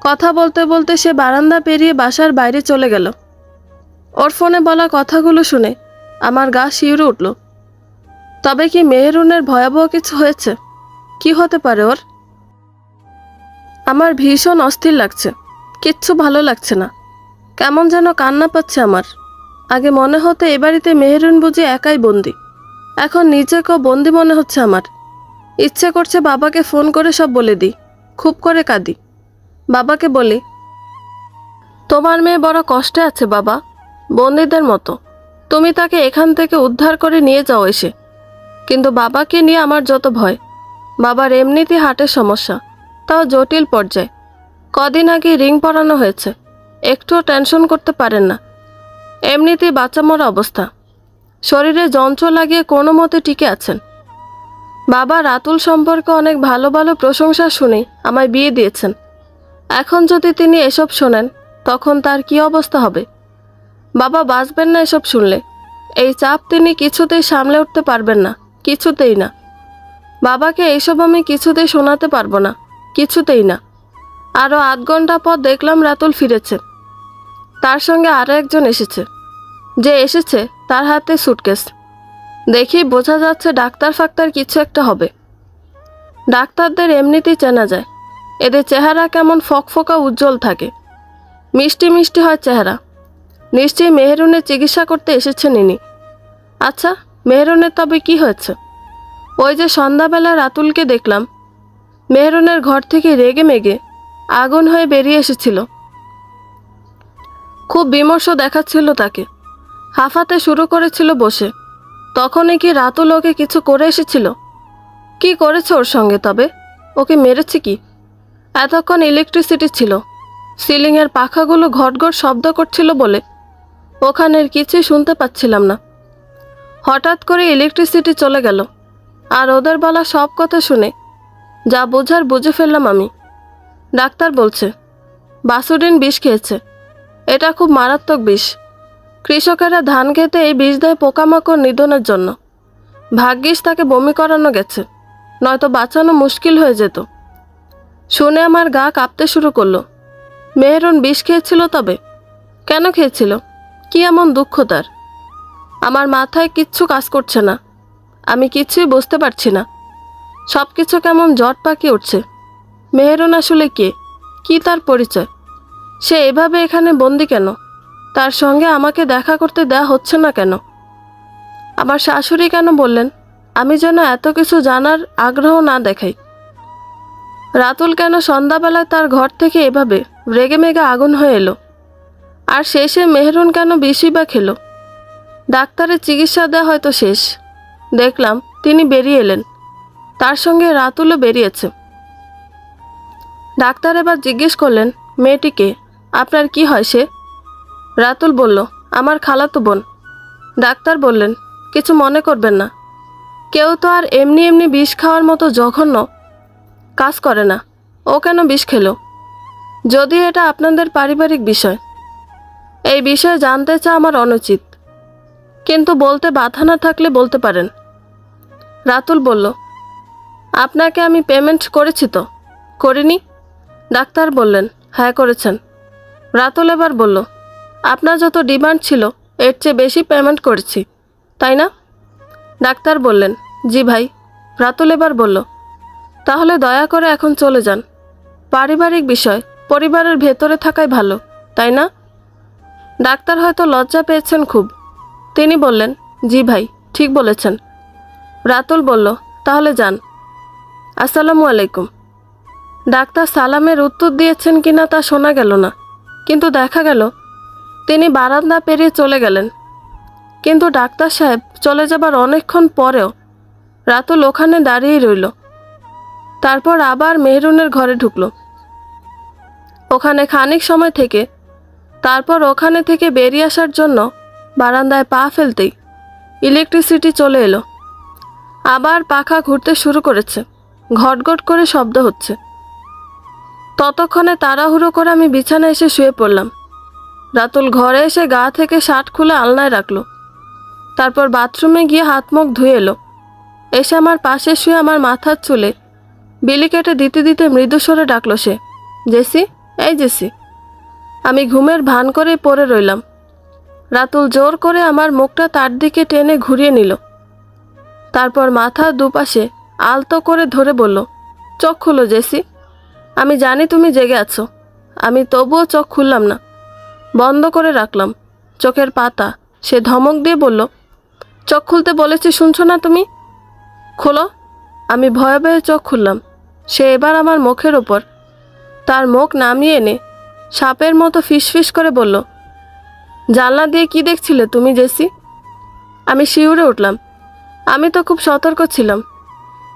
কথা বলতে বলতে সে বারান্দা পেরিয়ে বাসার বাইরে চলে গেল। ওর ফোনে বলা কথাগুলো শুনে আমার গা শিউরে উঠল। তবে কি মেহেরুনের ভয়াবহ কিছু হয়েছে? কি হতে পারে ওর? আমার ভীষণ অস্থির লাগছে, কিচ্ছু ভালো লাগছে না, কেমন যেন কান্না পাচ্ছে আমার। আগে মনে হতো এ বাড়িতে মেহেরুন বুঝি একাই বন্দি, এখন নিজেকেও বন্দি মনে হচ্ছে আমার। ইচ্ছে করছে বাবাকে ফোন করে সব বলে দিই, খুব করে কাঁদি। বাবাকে বলি, তোমার মেয়ে বড় কষ্টে আছে বাবা, বন্দিদের মতো, তুমি তাকে এখান থেকে উদ্ধার করে নিয়ে যাও এসে। কিন্তু বাবাকে নিয়ে আমার যত ভয়। বাবার এমনিতেই হার্টের সমস্যা, তাও জটিল পর্যায়ে। কদিন আগে রিং পরানো হয়েছে, একটুও টেনশন করতে পারেন না। এমনিতেই বাচ্চা মরা অবস্থা, শরীরে যন্ত্র লাগিয়ে কোনো মতে টিকে আছেন। বাবা রাতুল সম্পর্কে অনেক ভালো ভালো প্রশংসা শুনে আমায় বিয়ে দিয়েছেন। এখন যদি তিনি এসব শোনেন তখন তার কি অবস্থা হবে? বাবা বাঁচবেন না এসব শুনলে। এই চাপ তিনি কিছুতেই সামলে উঠতে পারবেন না, কিছুতেই না। বাবাকে এইসব আমি কিছুতেই শোনাতে পারবো না, কিছুতেই না। আরও আধ ঘন্টা পর দেখলাম রাতুল ফিরেছে, তার সঙ্গে আরও একজন এসেছে। যে এসেছে তার হাতে সুটকেস। দেখি বোঝা যাচ্ছে ডাক্তার ফাক্তার কিছু একটা হবে। ডাক্তারদের এমনিতেই চেনা যায়, এদের চেহারা কেমন ফকফকা উজ্জ্বল থাকে, মিষ্টি মিষ্টি হয় চেহারা। নিশ্চয়ই মেহেরুনের চিকিৎসা করতে এসেছেন ইনি। আচ্ছা, মেহেরুনের তবে কি হয়েছে? ওই যে সন্ধ্যাবেলা রাতুলকে দেখলাম মেহেরুনের ঘর থেকে রেগে মেগে আগুন হয়ে বেরিয়ে এসেছিল। খুব বিমর্ষ দেখাচ্ছিল তাকে, হাঁফাতে শুরু করেছিল বসে। তখনই কি রাতুল ওকে কিছু করে এসেছিল? কি করেছে ওর সঙ্গে? তবে ওকে মেরেছে কি? এতক্ষণ ইলেকট্রিসিটি ছিল, সিলিংয়ের পাখাগুলো ঘটঘট শব্দ করছিল বলে ওখানের কিছুই শুনতে পাচ্ছিলাম না। হঠাৎ করে ইলেকট্রিসিটি চলে গেল, আর ওদের বলা সব কথা শুনে যা বোঝার বুঝে ফেললাম আমি। ডাক্তার বলছে বাসুডিন বিষ খেয়েছে, এটা খুব মারাত্মক বিষ। কৃষকেরা ধান খেতে এই বিষ দেয় পোকামাকড় নিধনের জন্য। ভাগ্যিস তাকে বমি করানো গেছে, নয়তো বাঁচানো মুশকিল হয়ে যেত। শুনে আমার গা কাঁপতে শুরু করলো। মেহেরুন বিষ খেয়েছিল? তবে কেন খেয়েছিল? কি এমন দুঃখ তার? আমার মাথায় কিচ্ছু কাজ করছে না, আমি কিছুই বুঝতে পারছি না। সব কিছু কেমন জট পাকিয়ে উঠছে। মেহেরুন আসলে কে? কি তার পরিচয়? সে এভাবে এখানে বন্দি কেন? তার সঙ্গে আমাকে দেখা করতে দেয়া হচ্ছে না কেন? আমার শাশুড়ি কেন বললেন আমি যেন এত কিছু জানার আগ্রহ না দেখাই? রাতুল কেন সন্ধ্যাবেলায় তার ঘর থেকে এভাবে রেগে মেগে আগুন হয়ে এলো? আর শেষে মেহেরুন কেন বিষই বা খেলো? ডাক্তারের চিকিৎসা দেওয়া হয়তো শেষ। দেখলাম তিনি বেরিয়ে এলেন, তার সঙ্গে রাতুলও বেরিয়েছে। ডাক্তার এবার জিজ্ঞেস করলেন, মেয়েটিকে আপনার কি হয় সে? রাতুল বলল, আমার খালাতো বোন। ডাক্তার বললেন, কিছু মনে করবেন না, কেউ তো আর এমনি এমনি বিষ খাওয়ার মতো জঘন্য কাজ করে না। ও কেন বিষ খেলো? যদি এটা আপনাদের পারিবারিক বিষয়, এই বিষয়ে জানতে চাওয়া আমার অনুচিত, কিন্তু বলতে বাধা না থাকলে বলতে পারেন। রাতুল বলল, আপনাকে আমি পেমেন্ট করেছি তো? করিনি? ডাক্তার বললেন, হ্যাঁ করেছেন। রাতুল এবার বলল, আপনার যত ডিমান্ড ছিল এর চেয়ে বেশি পেমেন্ট করেছি, তাই না? ডাক্তার বললেন, জি ভাই। রাতুল এবার বলল, তাহলে দয়া করে এখন চলে যান। পারিবারিক বিষয় পরিবারের ভেতরে থাকাই ভালো, তাই না? ডাক্তার হয়তো লজ্জা পেয়েছেন খুব। তিনি বললেন, জি ভাই, ঠিক বলেছেন। রাতুল বলল, তাহলে যান। আসসালামু আলাইকুম। ডাক্তার সালামের উত্তর দিয়েছেন কিনা তা শোনা গেল না, কিন্তু দেখা গেল তিনি বারান্দা পেরিয়ে চলে গেলেন। কিন্তু ডাক্তার সাহেব চলে যাবার অনেকক্ষণ পরেও রাতুল ওখানে দাঁড়িয়েই রইল। তারপর আবার মেহেরুনের ঘরে ঢুকল। ওখানে খানিক সময় থেকে তারপর ওখানে থেকে বেরিয়ে আসার জন্য বারান্দায় পা ফেলতেই ইলেকট্রিসিটি চলে এলো। আবার পাখা ঘুরতে শুরু করেছে, ঘটঘট করে শব্দ হচ্ছে। ততক্ষণে তাড়াহুড়ো করে আমি বিছানায় এসে শুয়ে পড়লাম। রাতুল ঘরে এসে গা থেকে শার্ট খুলে আলনায় রাখলো। তারপর বাথরুমে গিয়ে হাত মুখ ধুয়ে এলো। এসে আমার পাশে শুয়ে আমার মাথার চুলে বিলি কেটে দিতে দিতে মৃদু স্বরে ডাকলো সে, জেসি, এই জেসি। আমি ঘুমের ভান করে পড়ে রইলাম। রাতুল জোর করে আমার মুখটা তার দিকে টেনে ঘুরিয়ে নিল। তারপর মাথার দুপাশে আলতো করে ধরে বলল, চোখ খুলো জেসি। আমি জানি তুমি জেগে আছো। আমি তবুও চোখ খুললাম না, বন্ধ করে রাখলাম চোখের পাতা। সে ধমক দিয়ে বলল, চোখ খুলতে বলেছি, শুনছো না তুমি? খোলো। আমি ভয়ে ভয়ে চোখ খুললাম। সে এবার আমার মুখের ওপর তার মুখ নামিয়ে এনে সাপের মতো ফিসফিস করে বলল, জানলা দিয়ে কি দেখছিলে তুমি জেসি? আমি শিউরে উঠলাম। আমি তো খুব সতর্ক ছিলাম,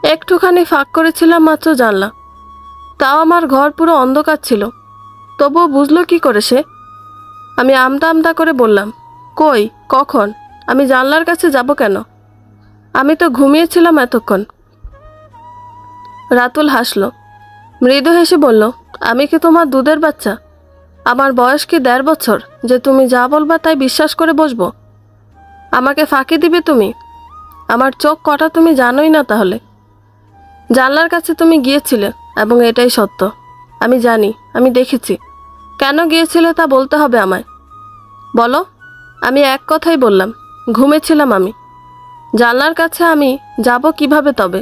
একটুখানি ফাঁক করেছিলাম মাত্র জানলা। তাও আমার ঘর পুরো অন্ধকার ছিল, তবুও বুঝলো কি করে সে? আমি আমতা আমতা করে বললাম, কই, কখন? আমি জানলার কাছে যাব কেন? আমি তো ঘুমিয়েছিলাম এতক্ষণ। রাতুল হাসল, মৃদু হেসে বলল, আমি কি তোমার দুধের বাচ্চা? আমার বয়স কি 1.5 বছর যে তুমি যা বলবা তাই বিশ্বাস করে বসবো? আমাকে ফাঁকি দিবে তুমি? আমার চোখ কটা তুমি জানোই না তাহলে? জানলার কাছে তুমি গিয়েছিলে এবং এটাই সত্য। আমি জানি, আমি দেখেছি। কেন গিয়েছিলে তা বলতে হবে আমায়। বলো। আমি এক কথাই বললাম, ঘুমেছিলাম আমি। জানলার কাছে আমি যাব কিভাবে তবে?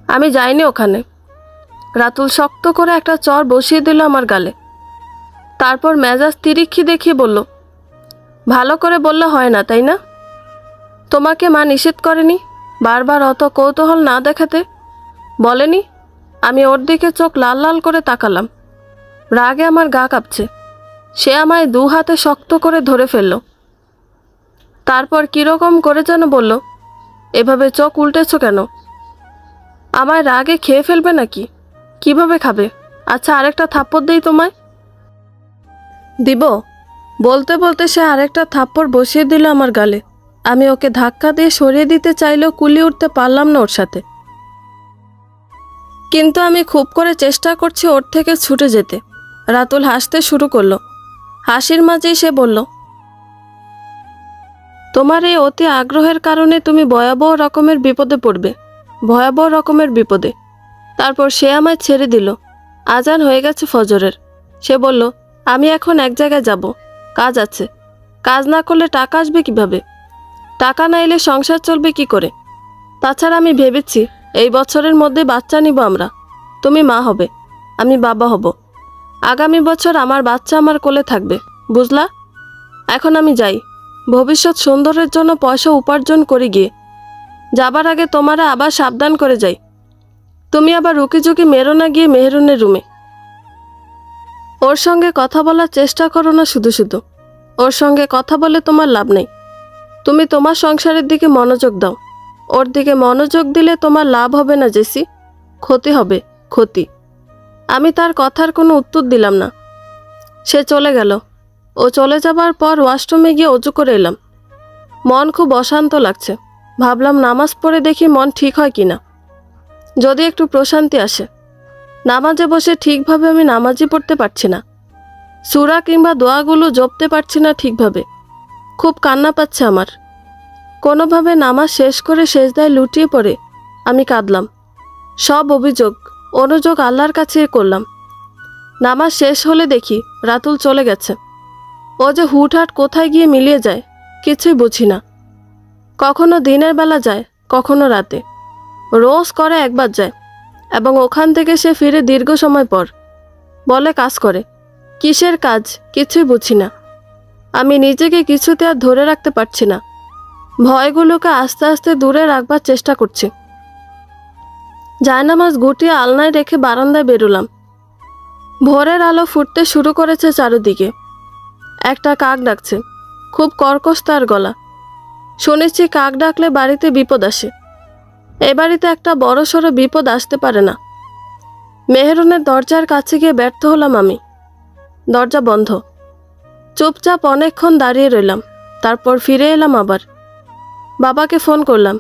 আমি যাইনি ওখানে। রাতুল শক্ত করে একটা চর বসিয়ে দিল আমার গালে। তারপর মেজাজ তিরিক্ষি দেখিয়ে বলল, ভালো করে বললে হয় না তাই না? তোমাকে মা নিষেধ করেনি বারবার অত কৌতূহল না দেখাতে? বলেনি? আমি ওর দিকে চোখ লাল লাল করে তাকালাম। রাগে আমার গা কাঁপছে। সে আমায় 2 হাতে শক্ত করে ধরে ফেলল। তারপর কীরকম করে যেন বলল, এভাবে চোখ উল্টেছ কেন? আমায় রাগে খেয়ে ফেলবে নাকি? কিভাবে খাবে? আচ্ছা, আরেকটা থাপ্পড় দেই তোমায়। দিব? বলতে বলতে সে আরেকটা থাপ্পড় বসিয়ে দিল আমার গালে। আমি ওকে ধাক্কা দিয়ে সরিয়ে দিতে চাইলেও কুলিয়ে উঠতে পারলাম না ওর সাথে। কিন্তু আমি খুব করে চেষ্টা করছি ওর থেকে ছুটে যেতে। রাতুল হাসতে শুরু করলো। হাসির মাঝেই সে বলল, তোমার এই অতি আগ্রহের কারণে তুমি ভয়াবহ রকমের বিপদে পড়বে, ভয়াবহ রকমের বিপদে। তারপর সে আমায় ছেড়ে দিল। আজান হয়ে গেছে ফজরের। সে বলল, আমি এখন এক জায়গায় যাব, কাজ আছে। কাজ না করলে টাকা আসবে কিভাবে? টাকা না এলে সংসার চলবে কি করে? তাছাড়া আমি ভেবেছি এই বছরের মধ্যে বাচ্চা নিব আমরা। তুমি মা হবে, আমি বাবা হব। আগামী বছর আমার বাচ্চা আমার কোলে থাকবে, বুঝলা? এখন আমি যাই, ভবিষ্যৎ সুন্দরের জন্য পয়সা উপার্জন করে গিয়ে। যাবার আগে তোমারা আবার সাবধান করে যাই, তুমি আবার রুকিঝুঁকি মেরো না গিয়ে মেহরুনের রুমে। ওর সঙ্গে কথা বলার চেষ্টা করো না শুধু শুধু। ওর সঙ্গে কথা বলে তোমার লাভ নেই। তুমি তোমার সংসারের দিকে মনোযোগ দাও। ওর দিকে মনোযোগ দিলে তোমার লাভ হবে না জেসি, ক্ষতি হবে, ক্ষতি। আমি তার কথার কোনো উত্তর দিলাম না। সে চলে গেল। ও চলে যাবার পর ওয়াশরুমে গিয়ে অজু করে এলাম। মন খুব অশান্ত লাগছে। ভাবলাম নামাজ পড়ে দেখি মন ঠিক হয় কিনা, যদি একটু প্রশান্তি আসে। নামাজে বসে ঠিকভাবে আমি নামাজই পড়তে পারছি না। সূরা কিংবা দোয়াগুলো জপতে পারছি না ঠিকভাবে। খুব কান্না পাচ্ছে আমার। কোনোভাবে নামাজ শেষ করে সেজদায় লুটিয়ে পড়ে আমি কাঁদলাম। সব অভিযোগ অনুযোগ আল্লাহর কাছে করলাম। নামাজ শেষ হলে দেখি রাতুল চলে গেছে। ও যে হুটহাট কোথায় গিয়ে মিলিয়ে যায় কিছুই বুঝি না। কখনো দিনের বেলা যায়, কখনো রাতে। রোজ করে একবার যায় এবং ওখান থেকে সে ফিরে দীর্ঘ সময় পর। বলে কাজ করে। কিসের কাজ কিছুই বুঝি না। আমি নিজেকে কিছুতে আর ধরে রাখতে পারছি না। ভয়গুলোকে আস্তে আস্তে দূরে রাখবার চেষ্টা করছি। জায়নামাজ গুটিয়ে আলনায় রেখে বারান্দায় বেরোলাম। ভোরের আলো ফুটতে শুরু করেছে চারদিকে। একটা কাক ডাকছে, খুব কর্কশ তার গলা। শুনেছি কাক ডাকলে বাড়িতে বিপদ আসে। এ বাড়িতে একটা বড়সড় বিপদ আসতে পারে না। মেহরুনের দরজার কাছে গিয়ে ব্যর্থ হলাম আমি। দরজা বন্ধ। চুপচাপ অনেকক্ষণ দাঁড়িয়ে রইলাম। তারপর ফিরে এলাম আবার। বাবাকে ফোন করলাম,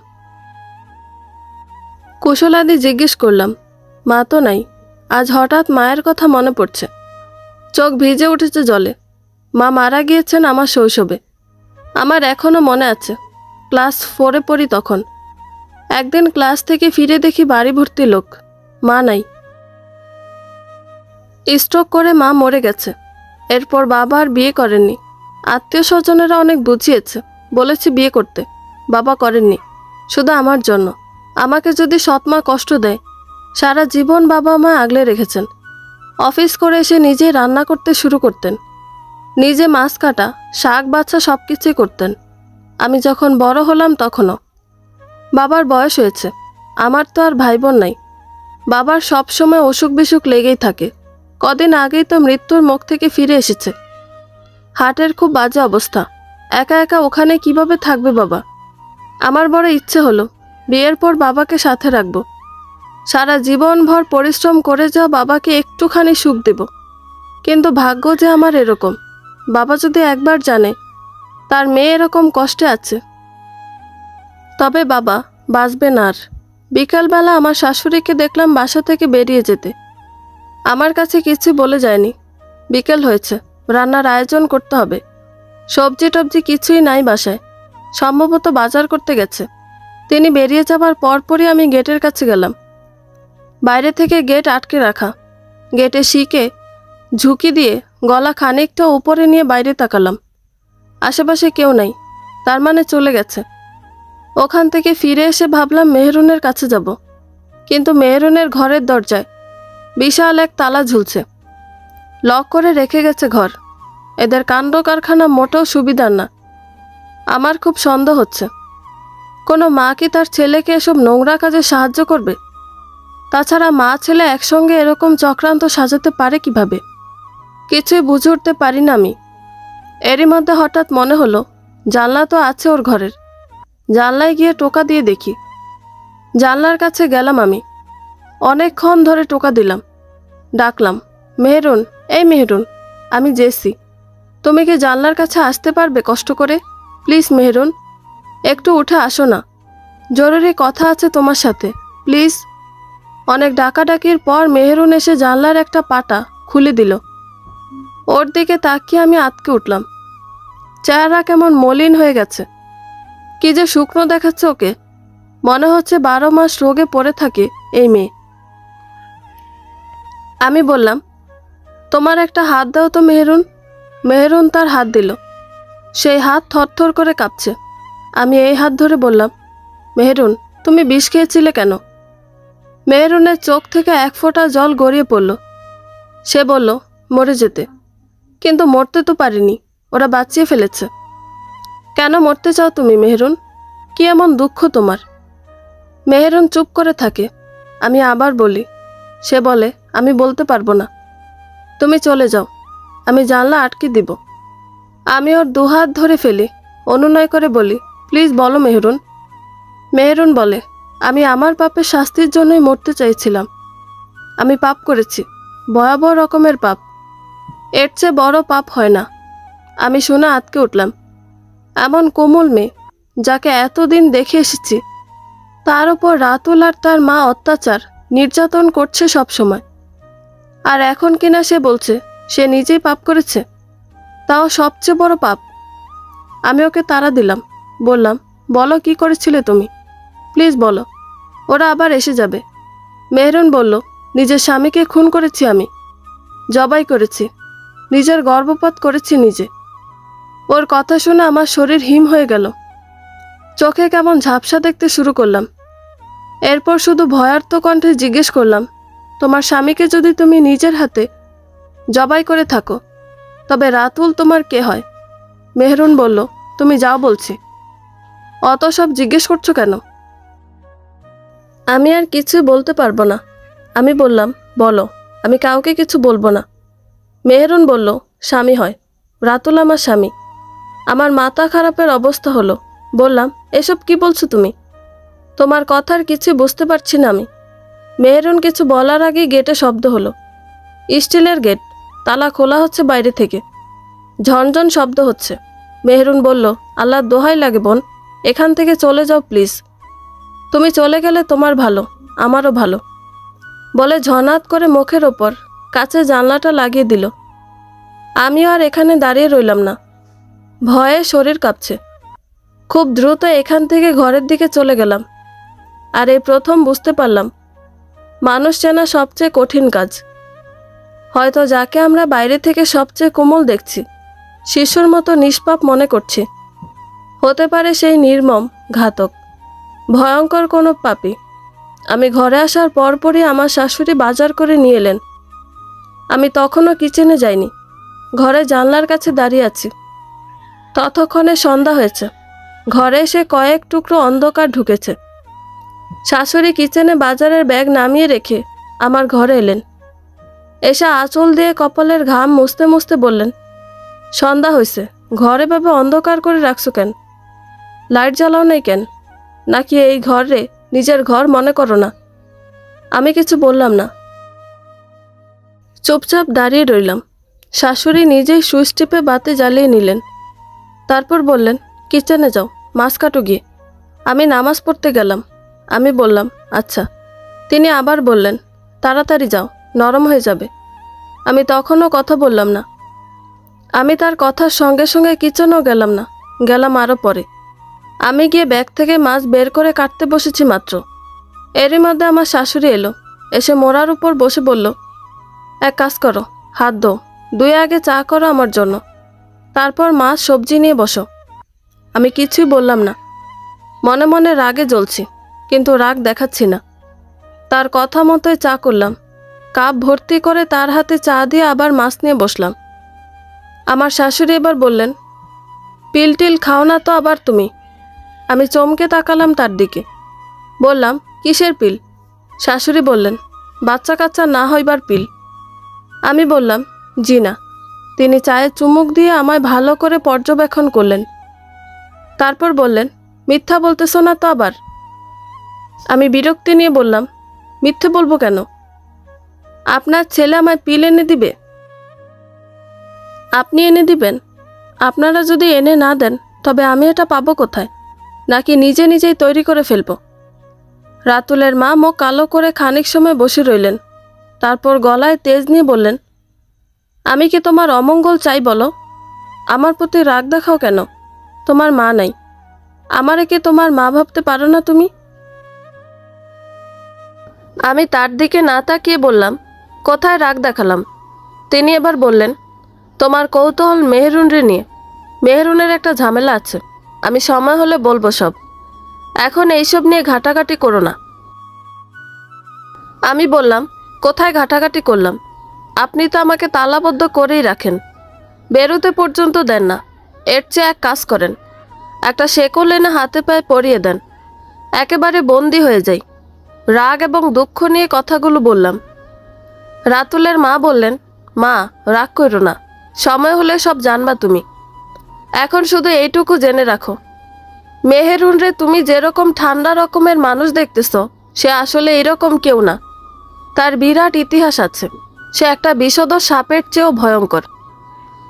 কুশলাদি জিজ্ঞেস করলাম। মা তো নাই। আজ হঠাৎ মায়ের কথা মনে পড়ছে, চোখ ভিজে উঠেছে জলে। মা মারা গিয়েছেন আমার শৈশবে। আমার এখনও মনে আছে, ক্লাস 4-এ পড়ি তখন। একদিন ক্লাস থেকে ফিরে দেখি বাড়ি ভর্তি লোক, মা নাই। স্ট্রোক করে মা মরে গেছে। এরপর বাবা আর বিয়ে করেননি। আত্মীয় স্বজনেরা অনেক বুঝিয়েছে, বলেছে বিয়ে করতে, বাবা করেননি, শুধু আমার জন্য। আমাকে যদি সৎমা কষ্ট দেয়, সারা জীবন বাবা মা আগলে রেখেছেন। অফিস করে এসে নিজেই রান্না করতে শুরু করতেন, নিজে মাছ কাটা, শাক বাছা সব কিছুই করতেন। আমি যখন বড় হলাম তখনও। বাবার বয়স হয়েছে, আমার তো আর ভাই বোন নাই। বাবার সব সময় অসুখ বিসুখ লেগেই থাকে। কদিন আগেই তো মৃত্যুর মুখ থেকে ফিরে এসেছে। হার্টের খুব বাজে অবস্থা। একা একা ওখানে কিভাবে থাকবে বাবা? আমার বড় ইচ্ছে হলো বিয়ের পর বাবাকে সাথে রাখব। সারা জীবনভর পরিশ্রম করে যাওয়া বাবাকে একটুখানি সুখ দেব। কিন্তু ভাগ্য যে আমার এরকম। বাবা যদি একবার জানে তার মেয়ে এরকম কষ্টে আছে, তবে বাবা বাঁচবে না আর। বিকালবেলা আমার শাশুড়িকে দেখলাম বাসা থেকে বেরিয়ে যেতে। আমার কাছে কিছু বলে যায়নি। বিকেল হয়েছে, রান্নার আয়োজন করতে হবে। সবজি টবজি কিছুই নাই বাসায়, সম্ভবত বাজার করতে গেছে। তিনি বেরিয়ে যাবার পরপরই আমি গেটের কাছে গেলাম। বাইরে থেকে গেট আটকে রাখা। গেটে শিকে ঝুঁকি দিয়ে গলা খানিকটা উপরে নিয়ে বাইরে তাকালাম। আশেপাশে কেউ নাই, তার মানে চলে গেছে। ওখান থেকে ফিরে এসে ভাবলাম মেহরুনের কাছে যাব, কিন্তু মেহরুনের ঘরের দরজায় বিশাল এক তালা ঝুলছে। লক করে রেখে গেছে ঘর। এদের কাণ্ড কারখানা মোটেও সুবিধার না। আমার খুব সন্দেহ হচ্ছে, কোনো মা কি তার ছেলেকে এসব নোংরা কাজে সাহায্য করবে? তাছাড়া মা ছেলে একসঙ্গে এরকম চক্রান্ত সাজাতে পারে কিভাবে? কিছুই বুঝে উঠতে পারি না আমি। এরই মধ্যে হঠাৎ মনে হলো জানলা তো আছে ওর ঘরের। জানলায় গিয়ে টোকা দিয়ে দেখি। জানলার কাছে গেলাম আমি, অনেকক্ষণ ধরে টোকা দিলাম, ডাকলাম, মেহরুন, এই মেহরুন, আমি জেসি। তুমি কি জানলার কাছে আসতে পারবে কষ্ট করে? প্লিজ মেহরুন, একটু উঠে আসো না, জরুরি কথা আছে তোমার সাথে, প্লিজ। অনেক ডাকাডাকির পর মেহরুন এসে জানলার একটা পাটা খুলে দিল। ওর দিকে তাকিয়ে আমি আঁতকে উঠলাম। চেহারা কেমন মলিন হয়ে গেছে, কি যে শুকনো দেখাচ্ছে ওকে। মনে হচ্ছে 12 মাস রোগে পড়ে থাকে এই মেয়ে। আমি বললাম, তোমার একটা হাত দাও তো মেহরুন। মেহরুন তার হাত দিল। সেই হাত থরথর করে কাঁপছে। আমি এই হাত ধরে বললাম, মেহরুন, তুমি বিষ খেয়েছিলে কেন? মেহরুনের চোখ থেকে এক ফোঁটা জল গড়িয়ে পড়ল। সে বলল, মরে যেতে। কিন্তু মরতে তো পারিনি, ওরা বাঁচিয়ে ফেলেছে। কেন মরতে চাও তুমি মেহরুন? কি এমন দুঃখ তোমার? মেহরুন চুপ করে থাকে। আমি আবার বলি। সে বলে, আমি বলতে পারবো না, তুমি চলে যাও, আমি জানলা আটকে দিব। আমি ওর দুহাত ধরে ফেলি, অনুনয় করে বলি, প্লিজ বলো মেহরুন। মেহরুন বলে, আমি আমার পাপের শাস্তির জন্যই মরতে চাইছিলাম। আমি পাপ করেছি, ভয়াবহ রকমের পাপ। এর চেয়ে বড় পাপ হয় না। আমি শুনে আটকে উঠলাম। এমন কোমল মেয়ে, যাকে এতদিন দেখে এসেছি, তার উপর রাতুল আর তার মা অত্যাচার নির্যাতন করছে সব সময়। আর এখন কিনা সে বলছে সে নিজেই পাপ করেছে, তাও সবচেয়ে বড় পাপ। আমি ওকে তাড়া দিলাম, বললাম, বলো কি করেছিলে তুমি, প্লিজ বলো, ওরা আবার এসে যাবে। মেহরুন বলল, নিজের স্বামীকে খুন করেছি আমি, জবাই করেছি, নিজের গর্ভপাত করেছি নিজে। ওর কথা শুনে আমার শরীর হিম হয়ে গেল। চোখে কেমন ঝাপসা দেখতে শুরু করলাম। এরপর শুধু ভয়ার্ত কণ্ঠে জিজ্ঞেস করলাম, তোমার স্বামীকে যদি তুমি নিজের হাতে জবাই করে থাকো, তবে রাতুল তোমার কে হয়? মেহরুন বলল, তুমি যাও বলছি। অত সব জিজ্ঞেস করছো কেন? আমি আর কিছু বলতে পারবো না। আমি বললাম, বলো, আমি কাউকে কিছু বলবো না। মেহরুন বলল, স্বামী হয়, রাতুল আমার স্বামী। আমার মাথা খারাপের অবস্থা হলো। বললাম, এসব কি বলছো তুমি? তোমার কথার কিছু বুঝতে পারছি না আমি। মেহরুন কিছু বলার আগেই গেটে শব্দ হলো। স্টিলের গেট, তালা খোলা হচ্ছে বাইরে থেকে। ঝনঝন শব্দ হচ্ছে। মেহরুন বলল, আল্লাহর দোহাই লাগে বোন, এখান থেকে চলে যাও প্লিজ। তুমি চলে গেলে তোমার ভালো, আমারও ভালো, বলে ঝনাত করে মুখের ওপর কাছে জানলাটা লাগিয়ে দিল। আমিও আর এখানে দাঁড়িয়ে রইলাম না, ভয়ে শরীর কাঁপছে। খুব দ্রুত এখান থেকে ঘরের দিকে চলে গেলাম। আর এই প্রথম বুঝতে পারলাম মানুষ চেনা সবচেয়ে কঠিন কাজ। হয়তো যাকে আমরা বাইরে থেকে সবচেয়ে কোমল দেখছি, শিশুর মতো নিষ্পাপ মনে করছি, হতে পারে সেই নির্মম, ঘাতক, ভয়ঙ্কর কোনো পাপী। আমি ঘরে আসার পরপরই আমার শাশুড়ি বাজার করে নিয়ে এলেন। আমি তখনও কিচেনে যাইনি, ঘরে জানলার কাছে দাঁড়িয়ে আছি। ততক্ষণে সন্ধ্যা হয়েছে। ঘরে এসে কয়েক টুকরো অন্ধকার ঢুকেছে। শাশুড়ি কিচেনে বাজারের ব্যাগ নামিয়ে রেখে আমার ঘরে এলেন। এসে আঁচল দিয়ে কপালের ঘাম মুছতে মুছতে বললেন, সন্ধ্যা হয়েছে, ঘরে ভাবে অন্ধকার করে রাখছো কেন? লাইট জ্বালাও নাই কেন? নাকি এই ঘরে নিজের ঘর মনে করো না? আমি কিছু বললাম না, চুপচাপ দাঁড়িয়ে রইলাম। শাশুড়ি নিজেই সুইচ টিপে বাতি জ্বালিয়ে নিলেন। তারপর বললেন, কিচেনে যাও, মাছ কাটো গিয়ে। আমি নামাজ পড়তে গেলাম। আমি বললাম, আচ্ছা। তিনি আবার বললেন, তাড়াতাড়ি যাও, নরম হয়ে যাবে। আমি তখনও কথা বললাম না। আমি তার কথার সঙ্গে সঙ্গে কিচেনেও গেলাম না, গেলাম আরও পরে। আমি গিয়ে ব্যাগ থেকে মাছ বের করে কাটতে বসেছি মাত্র, এরই মধ্যে আমার শাশুড়ি এলো। এসে মোড়ার উপর বসে বলল, এক কাজ করো, হাত ধো, দুই আগে চা করো আমার জন্য, তারপর মাছ সবজি নিয়ে বসো। আমি কিছুই বললাম না, মনে মনে রাগে জ্বলছি, কিন্তু রাগ দেখাচ্ছি না। তার কথা মতোই চা করলাম। কাপ ভর্তি করে তার হাতে চা দিয়ে আবার মাছ নিয়ে বসলাম। আমার শাশুড়ি এবার বললেন, পিল টিল খাও না তো আবার তুমি? আমি চমকে তাকালাম তার দিকে। বললাম, কিসের পিল? শাশুড়ি বললেন, বাচ্চা কাচ্চা না হইবার পিল। আমি বললাম, জি না। তিনি চায়ে চুমুক দিয়ে আমায় ভালো করে পর্যবেক্ষণ করলেন। তারপর বললেন, মিথ্যা বলতেছ না তো আবার? আমি বিরক্তি নিয়ে বললাম, মিথ্যে বলবো কেন? আপনার ছেলে আমায় পিল এনে দিবে? আপনি এনে দিবেন? আপনারা যদি এনে না দেন তবে আমি এটা পাবো কোথায়? নাকি নিজে নিজেই তৈরি করে ফেলবো? রাতুলের মা মুখ কালো করে খানিক সময় বসে রইলেন। তারপর গলায় তেজ নিয়ে বললেন, আমি কি তোমার অমঙ্গল চাই বলো? আমার প্রতি রাগ দেখাও কেন? তোমার মা নাই, আমারে কি তোমার মা ভাবতে পারো না তুমি? আমি তার দিকে না তাকিয়ে বললাম, কোথায় রাগ দেখালাম? তিনি এবার বললেন, তোমার কৌতূহল মেহরুনরে নিয়ে। মেহরুনের একটা ঝামেলা আছে, আমি সময় হলে বলবো সব। এখন এইসব নিয়ে ঘাটাঘাটি করো না। আমি বললাম, কোথায় ঘাটাঘাটি করলাম? আপনি তো আমাকে তালাবদ্ধ করেই রাখেন, বেরোতে পর্যন্ত দেন না। এর চেয়ে এক কাজ করেন, একটা শেকল এনে হাতে পায়ে পরিয়ে দেন, একেবারে বন্দি হয়ে যাই। রাগ এবং দুঃখ নিয়ে কথাগুলো বললাম। রাতুলের মা বললেন, মা রাগ করো না, সময় হলে সব জানবা তুমি। এখন শুধু এইটুকু জেনে রাখো, মেহেরুনরে তুমি যেরকম ঠান্ডা রকমের মানুষ দেখতেছ, সে আসলে এরকম কেউ না। তার বিরাট ইতিহাস আছে, সে একটা বিষধর সাপের চেয়েও ভয়ঙ্কর।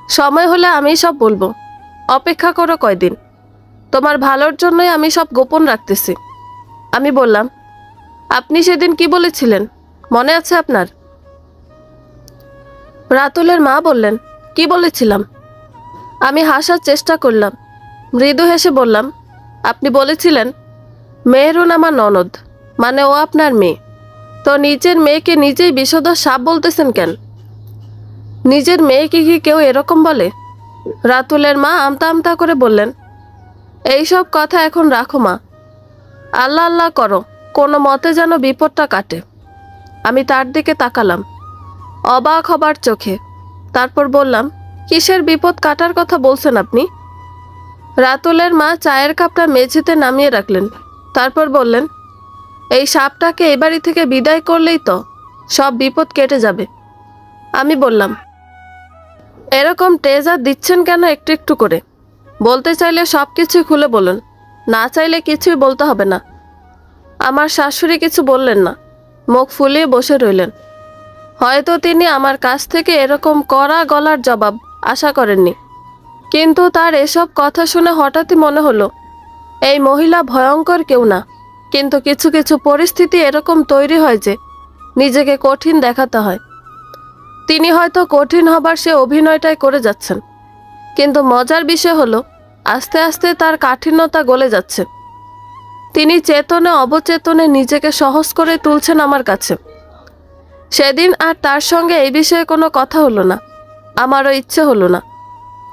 সময় হলে আমি সব বলবো, অপেক্ষা করো কয়দিন। তোমার ভালোর জন্যই আমি সব গোপন রাখতেছি। আমি বললাম, আপনি সেদিন কি বলেছিলেন, মনে আছে আপনার? রাতুলের মা বললেন, কি বলেছিলাম? আমি হাসার চেষ্টা করলাম, মৃদু হেসে বললাম, আপনি বলেছিলেন মেহরুন আমার ননদ, মানে ও আপনার মেয়ে। তো নিজের মেয়েকে নিজেই বিষধর সাপ বলতেছেন কেন? নিজের মেয়েকে কি কেউ এরকম বলে? রাতুলের মা আমতা আমতা করে বললেন, এইসব কথা এখন রাখো মা, আল্লাহ আল্লাহ করো, কোনো মতে যেন বিপদটা কাটে। আমি তার দিকে তাকালাম অবাক হবার চোখে। তারপর বললাম, কিসের বিপদ কাটার কথা বলছেন আপনি? রাতুলের মা চায়ের কাপটা মেঝেতে নামিয়ে রাখলেন। তারপর বললেন, এই সাপটাকে এ বাড়ি থেকে বিদায় করলেই তো সব বিপদ কেটে যাবে। আমি বললাম, এরকম টেজার দিচ্ছেন কেন একটু একটু করে? বলতে চাইলে সব কিছুই খুলে বলুন, না চাইলে কিছুই বলতে হবে না। আমার শাশুড়ি কিছু বললেন না, মুখ ফুলিয়ে বসে রইলেন। হয়তো তিনি আমার কাছ থেকে এরকম কড়া গলার জবাব আশা করেননি, কিন্তু তার এসব কথা শুনে হঠাৎই মনে হলো এই মহিলা ভয়ঙ্কর কেউ না, কিন্তু কিছু কিছু পরিস্থিতি এরকম তৈরি হয় যে নিজেকে কঠিন দেখাতে হয়। তিনি হয়তো কঠিন হবার সে অভিনয়টাই করে যাচ্ছেন, কিন্তু মজার বিষয় হলো আস্তে আস্তে তার কাঠিন্যতা গলে যাচ্ছে। তিনি চেতনে অবচেতনে নিজেকে সহজ করে তুলছেন আমার কাছে। সেদিন আর তার সঙ্গে এই বিষয়ে কোনো কথা হলো না, আমারও ইচ্ছে হলো না।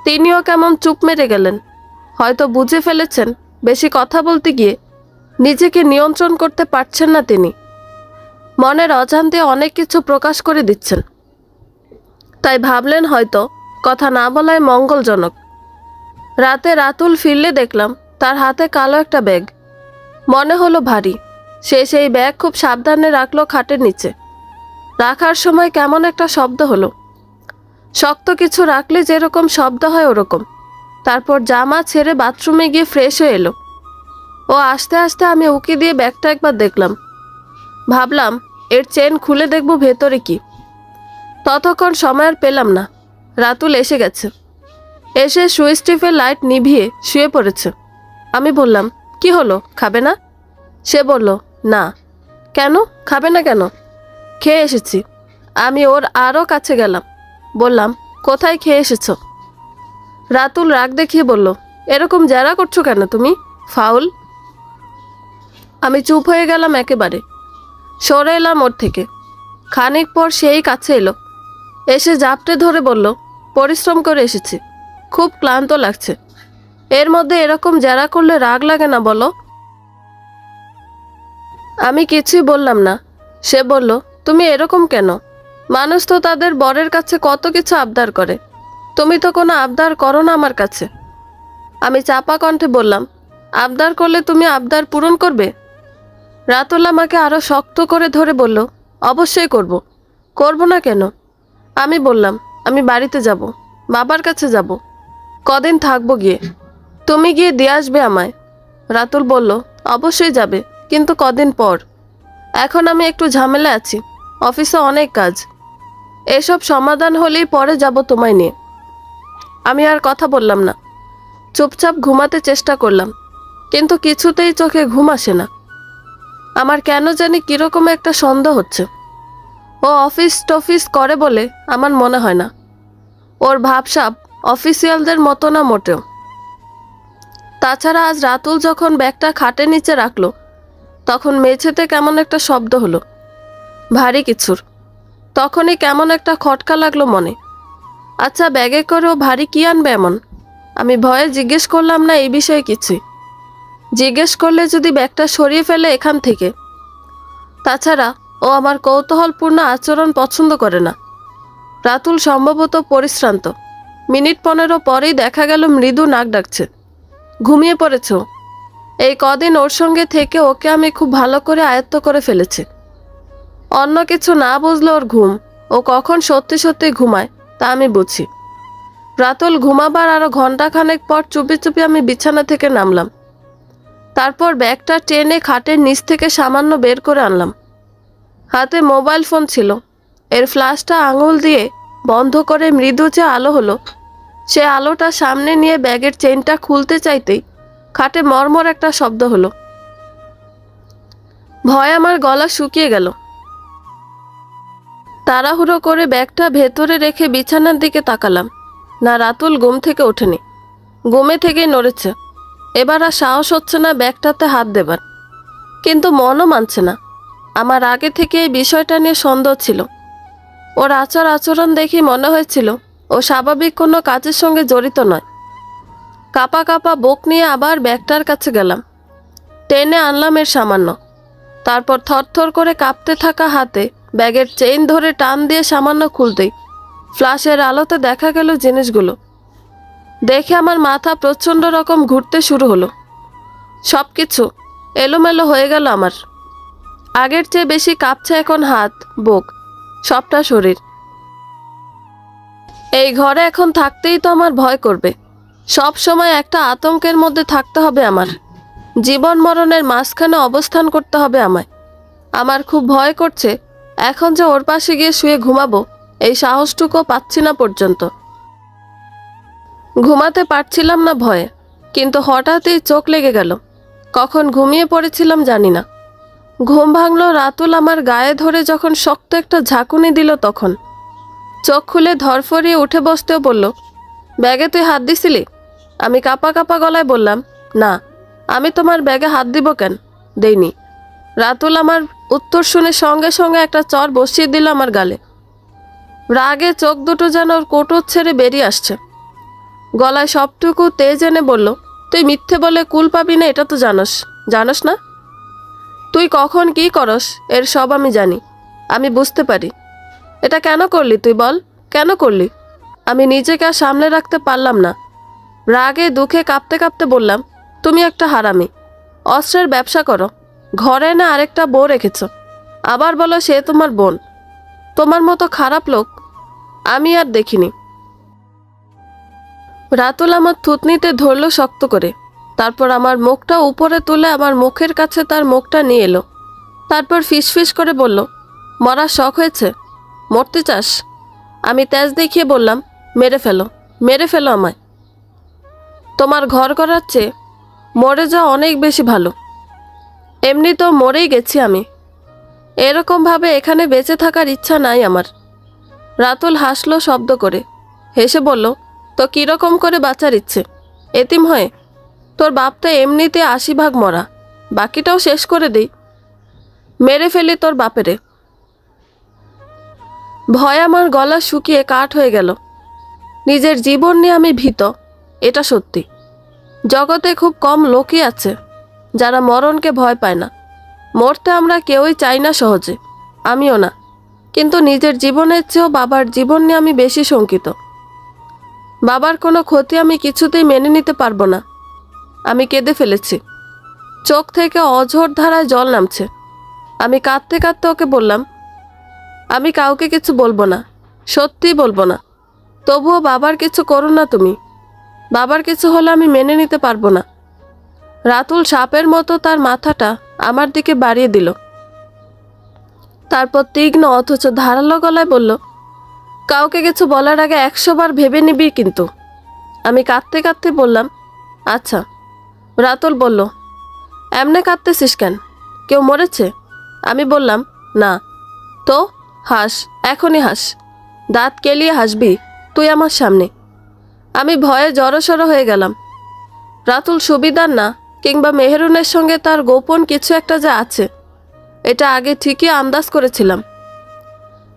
তিনিও কেমন চুপ মেরে গেলেন। হয়তো বুঝে ফেলেছেন বেশি কথা বলতে গিয়ে নিজেকে নিয়ন্ত্রণ করতে পারছেন না তিনি। মনের অজান্তে অনেক কিছু প্রকাশ করে দিচ্ছেন, তাই ভাবলেন হয়তো কথা না বলাই মঙ্গলজনক। রাতে রাতুল ফিরলে দেখলাম তার হাতে কালো একটা ব্যাগ। মনে হলো ভারী। সে সেই ব্যাগ খুব সাবধানে রাখলো খাটের নিচে। রাখার সময় কেমন একটা শব্দ হলো, শক্ত কিছু রাখলে যেরকম শব্দ হয় ওরকম। তারপর জামা ছেড়ে বাথরুমে গিয়ে ফ্রেশ হয়ে এলো। ও আস্তে আস্তে আমি উকি দিয়ে ব্যাগটা একবার দেখলাম। ভাবলাম এর চেন খুলে দেখব ভেতরে কি। ততক্ষণ সময় আর পেলাম না। রাতুল এসে গেছে। এসে সুইচ টিপে লাইট নিভিয়ে শুয়ে পড়েছে। আমি বললাম, কি হলো, খাবে না? সে বলল, না। কেন খাবে না কেন? খেয়ে এসেছি। আমি ওর আরও কাছে গেলাম, বললাম, কোথায় খেয়ে এসেছ? রাতুল রাগ দেখিয়ে বলল, এরকম জেরা করছো কেন তুমি, ফাউল। আমি চুপ হয়ে গেলাম একেবারে, সরে এলাম ওর থেকে। খানিক পর সেই কাছে এলো, এসে জাপটে ধরে বলল, পরিশ্রম করে এসেছি, খুব ক্লান্ত লাগছে। এর মধ্যে এরকম জেরা করলে রাগ লাগে না বলো? আমি কিছুই বললাম না। সে বলল, তুমি এরকম কেন? মানুষ তো তাদের বরের কাছে কত কিছু আবদার করে, তুমি তো কোনো আবদার করো না আমার কাছে। আমি চাপা কণ্ঠে বললাম, আবদার করলে তুমি আবদার পূরণ করবে? রাতুল আমাকে আরও শক্ত করে ধরে বলল, অবশ্যই করব। করব না কেন? আমি বললাম, আমি বাড়িতে যাব, বাবার কাছে যাব, কদিন থাকবো গিয়ে। তুমি গিয়ে দিয়ে আসবে আমায়। রাতুল বলল, অবশ্যই যাবে, কিন্তু কদিন পর। এখন আমি একটু ঝামেলা আছি, অফিসে অনেক কাজ। এসব সমাধান হলেই পরে যাব তোমায় নিয়ে। আমি আর কথা বললাম না, চুপচাপ ঘুমাতে চেষ্টা করলাম, কিন্তু কিছুতেই চোখে ঘুম আসে না। আমার কেন জানি কীরকম একটা সন্দেহ হচ্ছে। ও অফিস টফিস করে বলে আমার মনে হয় না। ওর ভাবসাব অফিসিয়ালদের মতো না মোটেও। তাছাড়া আজ রাতুল যখন ব্যাগটা খাটের নিচে রাখলো, তখন মেঝেতে কেমন একটা শব্দ হলো, ভারী কিছুর। তখনই কেমন একটা খটকা লাগলো মনে। আচ্ছা, ব্যাগে করে ও ভারী কি আনবে এমন? আমি ভয়ে জিজ্ঞেস করলাম না এই বিষয়ে কিছুই। জিজ্ঞেস করলে যদি ব্যাগটা সরিয়ে ফেলে এখান থেকে। তাছাড়া ও আমার কৌতূহলপূর্ণ আচরণ পছন্দ করে না। রাতুল সম্ভবত পরিশ্রান্ত। মিনিট 15 পরেই দেখা গেল মৃদু নাক ডাকছে। ঘুমিয়ে পড়েছ? এই কদিন ওর সঙ্গে থেকে ওকে আমি খুব ভালো করে আয়ত্ত করে ফেলেছি। অন্য কিছু না বুঝলে ওর ঘুম, ও কখন সত্যি সত্যি ঘুমায় তা আমি বুঝি। রাতুল ঘুমাবার আরও ঘণ্টাখানেক পর চুপি চুপি আমি বিছানা থেকে নামলাম। তারপর ব্যাগটা টেনে খাটের নিচ থেকে সামান্য বের করে আনলাম। হাতে মোবাইল ফোন ছিল। এর ফ্ল্যাশটা আঙুল দিয়ে বন্ধ করে মৃদু যে আলো হলো, সে আলোটা সামনে নিয়ে ব্যাগের চেইনটা খুলতে চাইতেই খাটে মরমর একটা শব্দ হলো। ভয়ে আমার গলা শুকিয়ে গেল। তাড়াহুড়ো করে ব্যাগটা ভেতরে রেখে বিছানার দিকে তাকালাম। না, রাতুল ঘুম থেকে ওঠেনি, ঘুমে থেকেই নড়েছে। এবার আর সাহস হচ্ছে না ব্যাগটাতে হাত দেবার, কিন্তু মনও মানছে না। আমার আগে থেকে এই বিষয়টা নিয়ে সন্দেহ ছিল। ওর আচরণ দেখে মনে হয়েছিল ও স্বাভাবিক কোনো কাজের সঙ্গে জড়িত নয়। কাপা কাপা বুক নিয়ে আবার ব্যাগটার কাছে গেলাম, টেনে আনলাম এর সামান্য। তারপর থরথর করে কাঁপতে থাকা হাতে ব্যাগের চেইন ধরে টান দিয়ে সামান্য খুলতেই ফ্ল্যাশের আলোতে দেখা গেল জিনিসগুলো। দেখে আমার মাথা প্রচণ্ড রকম ঘুরতে শুরু হলো। সব কিছু এলোমেলো হয়ে গেল আমার। আগের চেয়ে বেশি কাঁপছে এখন হাত, বুক, সবটা শরীর। এই ঘরে এখন থাকতেই তো আমার ভয় করবে। সব সময় একটা আতঙ্কের মধ্যে থাকতে হবে আমার। জীবন মরণের মাঝখানে অবস্থান করতে হবে আমায়। আমার খুব ভয় করছে এখন যে ওর পাশে গিয়ে শুয়ে ঘুমাবো, এই সাহসটুকুও পাচ্ছি না পর্যন্ত। ঘুমাতে পারছিলাম না ভয়ে, কিন্তু হঠাৎই চোখ লেগে গেল। কখন ঘুমিয়ে পড়েছিলাম জানি না। ঘুম ভাঙলো রাতুল আমার গায়ে ধরে যখন শক্ত একটা ঝাঁকুনি দিল, তখন চোখ খুলে ধরফরিয়ে উঠে বসতেও বলল, ব্যাগে তুই হাত দিছিলি? আমি কাঁপা কাঁপা গলায় বললাম, না, আমি তোমার ব্যাগে হাত দিব কেন, দেইনি। রাতুল আমার উত্তর শুনে সঙ্গে সঙ্গে একটা চর বসিয়ে দিল আমার গালে। রাগে চোখ দুটো যেন ওর কোটর ছেড়ে বেরিয়ে আসছে। গলায় সবটুকু তেজ এনে বলল, তুই মিথ্যে বলে কুল পাবি না, এটা তো জানোস না? তুই কখন কি করস এর সব আমি জানি, আমি বুঝতে পারি। এটা কেন করলি তুই বল, কেন করলি? আমি নিজেকে আর সামলে রাখতে পারলাম না। রাগে দুঃখে কাঁপতে কাঁপতে বললাম, তুমি একটা হারামি, অস্ত্রের ব্যবসা করো, ঘরে না আরেকটা বউ রেখেছ, আবার বলো সে তোমার বোন। তোমার মতো খারাপ লোক আমি আর দেখিনি। রাতুল আমার থুতনিতে ধরল শক্ত করে, তারপর আমার মুখটা উপরে তুলে আমার মুখের কাছে তার মুখটা নিয়ে এলো। তারপর ফিসফিস করে বলল, মরার শখ হয়েছে, মরতে চাস? আমি তেজ দেখিয়ে বললাম, মেরে ফেলো আমায়। তোমার ঘর করার চেয়ে মরে যাওয়া অনেক বেশি ভালো। এমনি তো মরেই গেছি আমি, এরকমভাবে এখানে বেঁচে থাকার ইচ্ছা নাই আমার। রাতুল হাসলো শব্দ করে, হেসে বলল, তো কীরকম করে বাঁচার ইচ্ছে? এতিম হয়ে? তোর বাপ তো এমনিতে 80 ভাগ মরা, বাকিটাও শেষ করে দিই। মেরে ফেলি তোর বাপেরে। ভয় আমার গলা শুকিয়ে কাঠ হয়ে গেল। নিজের জীবন নিয়ে আমি ভীত, এটা সত্যি। জগতে খুব কম লোকই আছে যারা মরণকে ভয় পায় না। মরতে আমরা কেউই চাই না সহজে, আমিও না। কিন্তু নিজের জীবনের চেয়েও বাবার জীবন নিয়ে আমি বেশি শঙ্কিত। বাবার কোনো ক্ষতি আমি কিছুতেই মেনে নিতে পারবো না। আমি কেঁদে ফেলেছি, চোখ থেকে অঝোর ধারায় জল নামছে। আমি কাঁদতে কাঁদতে ওকে বললাম, আমি কাউকে কিছু বলবো না, সত্যি বলবো না। তবুও বাবার কিছু করো না তুমি, বাবার কিছু হলে আমি মেনে নিতে পারবো না। রাতুল সাপের মতো তার মাথাটা আমার দিকে বাড়িয়ে দিল, তারপর তীক্ষ্ণ অথচ ধারালো গলায় বলল, কাউকে কিছু বলার আগে 100 বার ভেবে নিবি কিন্তু। আমি কাঁদতে কাঁদতে বললাম, আচ্ছা। রাতুল বলল, এমনে কাঁদতেছিস কেন, কেউ মরেছে? আমি বললাম, না। তো হাস, এখনই হাস, দাঁত কেলিয়ে হাসবি তুই আমার সামনে। আমি ভয়ে জড়সড় হয়ে গেলাম। রাতুল সুবিধার না, কিংবা মেহেরুনের সঙ্গে তার গোপন কিছু একটা যে আছে, এটা আগে ঠিকই আন্দাজ করেছিলাম।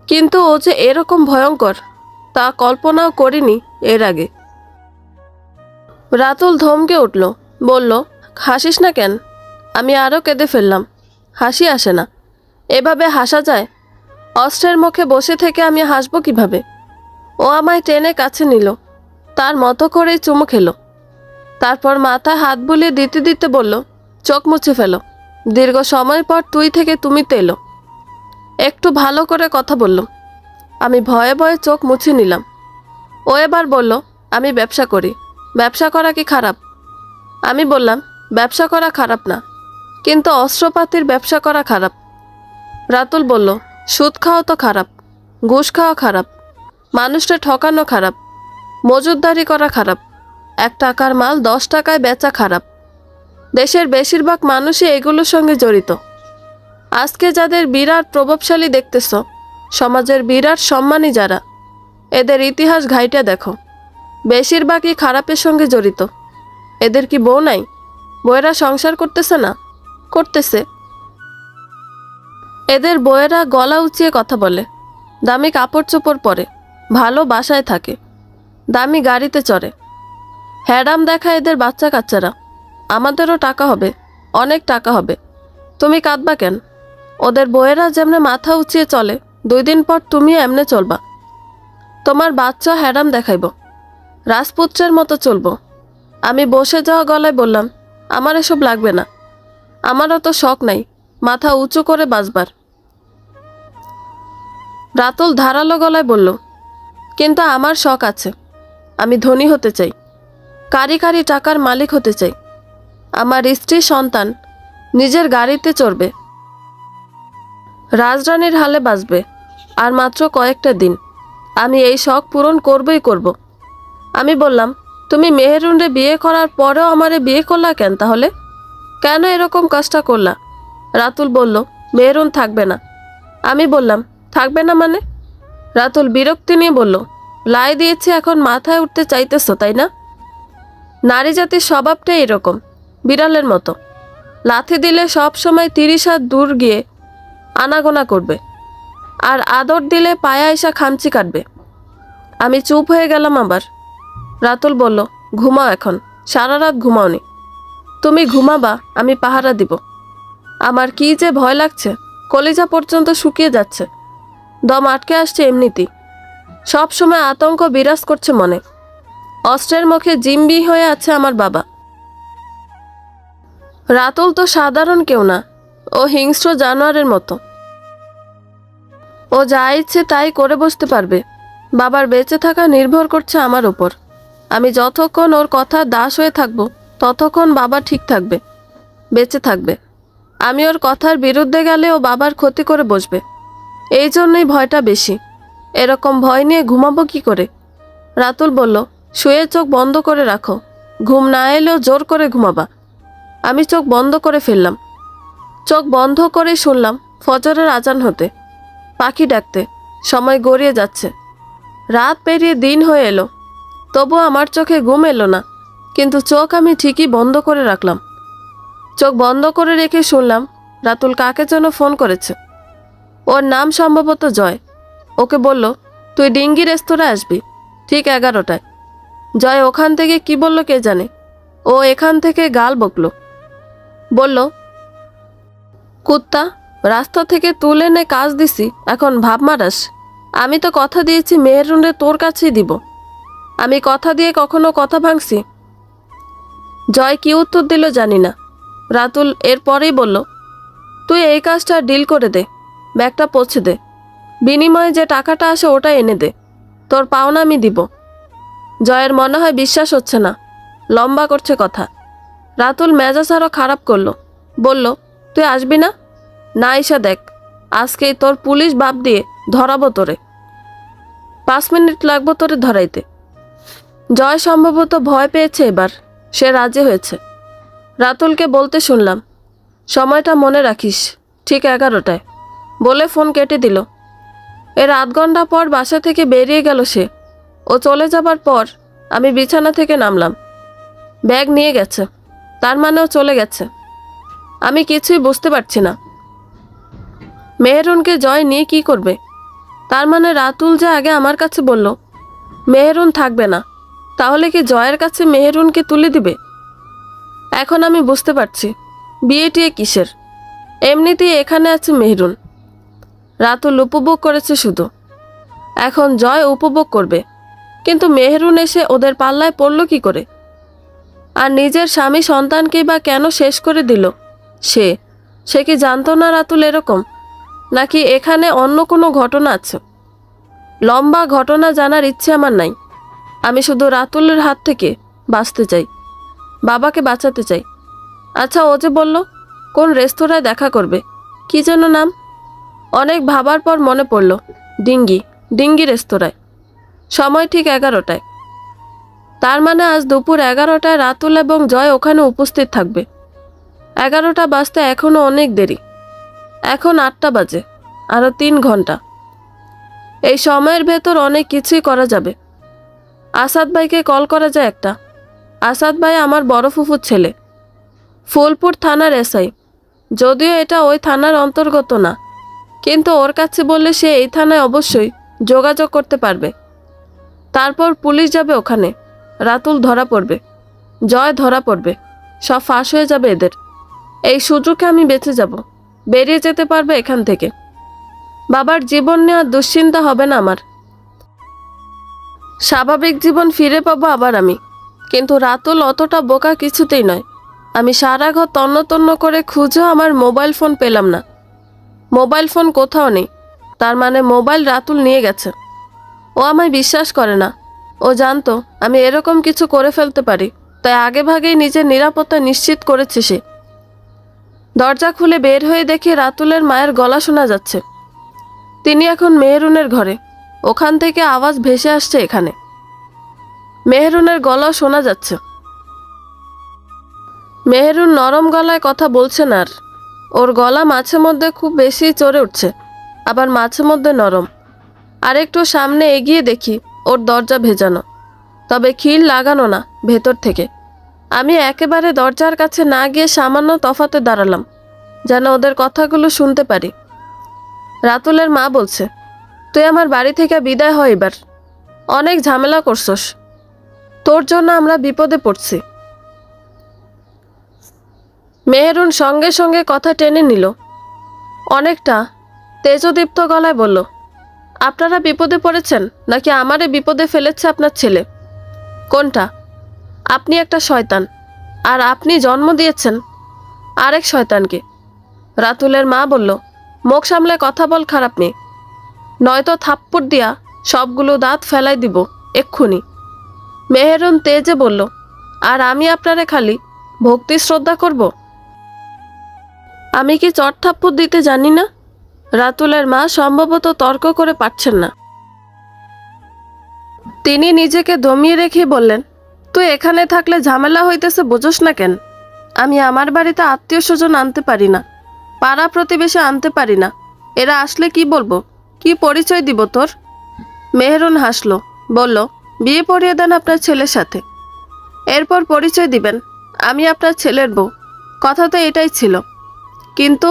কিন্তু ও যে এরকম ভয়ঙ্কর তা কল্পনাও করিনি এর আগে। রাতুল ধমকে উঠল, বলল, হাসিস না কেন? আমি আরও কেঁদে ফেললাম। হাসি আসে না, এভাবে হাসা যায়? অস্ত্রের মুখে বসে থেকে আমি হাসব কিভাবে? ও আমায় টেনে কাছে নিল, তার মতো করেই চুমু খেলো। তারপর মাথায় হাত বুলিয়ে দিতে দিতে বলল, চোখ মুছে ফেলো। দীর্ঘ সময় পর তুই থেকে তুমিতে এলো। একটু ভালো করে কথা বলল। আমি ভয়ে ভয়ে চোখ মুছে নিলাম। ও এবার বলল, আমি ব্যবসা করি। ব্যবসা করা কি খারাপ? আমি বললাম, ব্যবসা করা খারাপ না, কিন্তু অস্ত্রপাতির ব্যবসা করা খারাপ। রাতুল বলল, সুদ খাওয়া তো খারাপ, ঘুষ খাওয়া খারাপ, মানুষটা ঠকানো খারাপ, মজুতদারি করা খারাপ, 1 টাকার মাল 10 টাকায় বেচা খারাপ। দেশের বেশিরভাগ মানুষই এগুলোর সঙ্গে জড়িত। আজকে যাদের বিরাট প্রভাবশালী দেখতেছ, সমাজের বিরাট সম্মানী যারা, এদের ইতিহাস ঘাইটা দেখো, বেশিরভাগই খারাপের সঙ্গে জড়িত। এদের কি বউ নাই? বউয়েরা সংসার করতেছে না? করতেছে। এদের বউয়েরা গলা উঁচিয়ে কথা বলে, দামি কাপড় চোপড় পরে, ভালো বাসায় থাকে, দামি গাড়িতে চড়ে। হ্যাডাম দেখা এদের বাচ্চা কাচ্চারা। আমাদেরও টাকা হবে, অনেক টাকা হবে। তুমি কাঁদবা কেন? ওদের বউয়েরা যেমনে মাথা উঁচিয়ে চলে, 2 দিন পর তুমিও এমনে চলবা। তোমার বাচ্চা হ্যাডাম দেখাইব, রাজপুত্রের মতো চলবো। আমি বসে যাওয়া গলায় বললাম, আমার এসব লাগবে না, আমারও তো শখ নাই মাথা উঁচু করে বাঁচবার। রাতুল ধারালো গলায় বলল, কিন্তু আমার শখ আছে। আমি ধনী হতে চাই, কারি কারি টাকার মালিক হতে চাই। আমার স্ত্রী সন্তান নিজের গাড়িতে চড়বে, রাজরানীর হালে বাঁচবে। আর মাত্র কয়েকটা দিন, আমি এই শখ পূরণ করবই করব। আমি বললাম, তুমি মেহেরুনরে বিয়ে করার পরেও আমারে বিয়ে করলা কেন তাহলে? কেন এরকম কাজটা করলা? রাতুল বলল, মেহরুন থাকবে না। আমি বললাম, থাকবে না মানে? রাতুল বিরক্তি নিয়ে বলল, লাই দিয়েছি এখন মাথায় উঠতে চাইতেছো তাই না? নারী জাতির স্বভাবটাই এরকম, বিড়ালের মতো। লাথি দিলে সব সময় 30 হাত দূর গিয়ে আনাগোনা করবে, আর আদর দিলে পায়া এসা খামচি কাটবে। আমি চুপ হয়ে গেলাম আবার। রাতুল বলল, ঘুমাও এখন, সারা রাত ঘুমাওনি। তুমি ঘুমাবা, আমি পাহারা দিব। আমার কি যে ভয় লাগছে, কলিজা পর্যন্ত শুকিয়ে যাচ্ছে, দম আটকে আসছে এমনিতেই। সব সময় আতঙ্ক বিরাজ করছে মনে। অস্ত্রের মুখে জিম্বি হয়ে আছে আমার বাবা। রাতুল তো সাধারণ কেউ না, ও হিংস্র জানোয়ারের মতো। ও যা ইচ্ছে তাই করে বসতে পারবে। বাবার বেঁচে থাকা নির্ভর করছে আমার উপর। আমি যতক্ষণ ওর কথা দাস হয়ে থাকবো ততক্ষণ বাবা ঠিক থাকবে, বেঁচে থাকবে। আমি ওর কথার বিরুদ্ধে গেলে ও বাবার ক্ষতি করে বসবে। এই জন্যই ভয়টা বেশি। এরকম ভয় নিয়ে ঘুমাবো কি করে? রাতুল বলল, শুয়ে চোখ বন্ধ করে রাখো, ঘুম না এলেও জোর করে ঘুমাবা। আমি চোখ বন্ধ করে ফেললাম। চোখ বন্ধ করে শুনলাম ফজরের আজান হতে, পাখি ডাকতে। সময় গড়িয়ে যাচ্ছে, রাত পেরিয়ে দিন হয়ে এলো। তবু আমার চোখে ঘুম এলো না, কিন্তু চোখ আমি ঠিকই বন্ধ করে রাখলাম। চোখ বন্ধ করে রেখে শুনলাম রাতুল কাকে যেন ফোন করেছে। ওর নাম সম্ভবত জয়। ওকে বলল, তুই ডিঙ্গি রেস্তোরাঁ আসবি ঠিক 11টায়। জয় ওখান থেকে কি বলল কে জানে, ও এখান থেকে গাল বকলো। বলল, কুত্তা, রাস্তা থেকে তুলে নে কাজ দিছি, এখন ভাব মারাস? আমি তো কথা দিয়েছি মেহেরুনরে তোর কাছেই দিব। আমি কথা দিয়ে কখনো কথা ভাঙছি? জয় কি উত্তর দিল জানি না। রাতুল এরপরেই বলল, তুই এই কাজটা ডিল করে দে, ব্যাগটা পৌঁছে দে, বিনিময়ে যে টাকাটা আসে ওটা এনে দে, তোর পাওনা আমি দিব। জয়ের মনে হয় বিশ্বাস হচ্ছে না, লম্বা করছে কথা। রাতুল মেজাজ আরও খারাপ করলো, বলল, তুই আসবি না? না এসে দেখ, আজকেই তোর পুলিশ বাপ দিয়ে ধরাবো তোরে। 5 মিনিট লাগবো তোরে ধরাইতে। জয় সম্ভবত ভয় পেয়েছে এবার, সে রাজি হয়েছে। রাতুলকে বলতে শুনলাম, সময়টা মনে রাখিস, ঠিক 11টায়, বলে ফোন কেটে দিল। এর আধ ঘন্টা পর বাসা থেকে বেরিয়ে গেল সে। ও চলে যাবার পর আমি বিছানা থেকে নামলাম। ব্যাগ নিয়ে গেছে, তার মানেও চলে গেছে। আমি কিছুই বুঝতে পারছি না। মেহেরুনকে জয় নিয়ে কি করবে? তার মানে রাতুল যে আগে আমার কাছে বলল মেহেরুন থাকবে না, তাহলে কি জয়ের কাছে মেহেরুনকে তুলে দিবে? এখন আমি বুঝতে পারছি বিয়েটিয়ে কিসের। এমনিতেই এখানে আছে মেহেরুন। রাতুল উপভোগ করেছে শুধু, এখন জয় উপভোগ করবে। কিন্তু মেহেরুন এসে ওদের পাল্লায় পড়ল কি করে? আর নিজের স্বামী সন্তানকেই বা কেন শেষ করে দিল? সে কি জানতো না রাতুল এরকম? নাকি এখানে অন্য কোনো ঘটনা আছে? লম্বা ঘটনা জানার ইচ্ছে আমার নাই। আমি শুধু রাতুলের হাত থেকে বাঁচতে চাই, বাবাকে বাঁচাতে চাই। আচ্ছা, ও যে বলল কোন রেস্তোরাঁয় দেখা করবে, কি যেন নাম? অনেক ভাবার পর মনে পড়ল, ডিঙ্গি রেস্তোরাঁয়, সময় ঠিক 11টায়। তার মানে আজ দুপুর 11টায় রাতুল এবং জয় ওখানে উপস্থিত থাকবে। 11টা বাজতে এখনও অনেক দেরি। এখন 8টা বাজে, আরও 3 ঘন্টা। এই সময়ের ভেতর অনেক কিছুই করা যাবে। আসাদ ভাইকে কল করা যায় একটা। আসাদ ভাই আমার বড় ফুফুর ছেলে, ফুলপুর থানার এসআই। যদিও এটা ওই থানার অন্তর্গত না, কিন্তু ওর কাছে বললে সে এই থানায় অবশ্যই যোগাযোগ করতে পারবে। তারপর পুলিশ যাবে ওখানে, রাতুল ধরা পড়বে, জয় ধরা পড়বে, সব ফাঁস হয়ে যাবে এদের। এই সুযোগে আমি বেঁচে যাব, বেরিয়ে যেতে পারবে এখান থেকে। বাবার জীবন নেওয়ার দুশ্চিন্তা হবে না আমার। স্বাভাবিক জীবন ফিরে পাবো আবার আমি। কিন্তু রাতুল অতটা বোকা কিছুতেই নয়। আমি সারা ঘর তন্ন তন্ন করে খুঁজেও আমার মোবাইল ফোন পেলাম না। মোবাইল ফোন কোথাও নেই, তার মানে মোবাইল রাতুল নিয়ে গেছে। ও আমায় বিশ্বাস করে না। ও জানতো আমি এরকম কিছু করে ফেলতে পারি, তাই আগে ভাগেই নিজের নিরাপত্তা নিশ্চিত করেছে সে। দরজা খুলে বের হয়ে দেখি রাতুলের মায়ের গলা শোনা যাচ্ছে। তিনি এখন মেহেরুনের ঘরে, ওখান থেকে আওয়াজ ভেসে আসছে এখানে। মেহেরুনের গলাও শোনা যাচ্ছে। মেহেরুন নরম গলায় কথা বলছেন আর ওর গলা মাঝে মধ্যে খুব বেশি চড়ে উঠছে, আবার মাঝে মধ্যে নরম। আর একটু সামনে এগিয়ে দেখি ওর দরজা ভেজানো, তবে খিল লাগানো না ভেতর থেকে। আমি একেবারে দরজার কাছে না গিয়ে সামান্য তফাতে দাঁড়ালাম, যেন ওদের কথাগুলো শুনতে পারি। রাতুলের মা বলছে, তুই আমার বাড়ি থেকে বিদায় হ এবার, অনেক ঝামেলা করছস, তোর জন্য আমরা বিপদে পড়ছি। মেহেরুন সঙ্গে সঙ্গে কথা টেনে নিল, অনেকটা তেজদীপ্ত গলায় বলল, আপনারা বিপদে পড়েছেন নাকি আমারে বিপদে ফেলেছে আপনার ছেলে? কোনটা? আপনি একটা শয়তান, আর আপনি জন্ম দিয়েছেন আরেক শয়তানকে। রাতুলের মা বলল, মুখ সামলে কথা বল খারাপ মেয়ে, নয়তো থাপ্পড় দিয়া সবগুলো দাঁত ফেলাই দিব এক্ষুনি। মেহেরুন তেজে বলল, আর আমি আপনারে খালি ভক্তি শ্রদ্ধা করব? আমি কি চট থাপ্পড় দিতে জানি না? রাতুলের মা সম্ভবত তর্ক করে পারছেন না। তিনি নিজেকে দমিয়ে রেখে বললেন, তুই এখানে থাকলে ঝামেলা হইতেছে বোঝস না কেন? আমি আমার বাড়িতে আত্মীয় স্বজন আনতে পারি না, পাড়া প্রতিবেশী আনতে পারি না, এরা আসলে কি বলবো, কি পরিচয় দিব তোর? মেহেরুন হাসলো, বলল, বিয়ে পড়িয়ে দেন আপনার ছেলের সাথে, এরপর পরিচয় দিবেন আমি আপনার ছেলের বউ। কথা তো এটাই ছিল। কিন্তু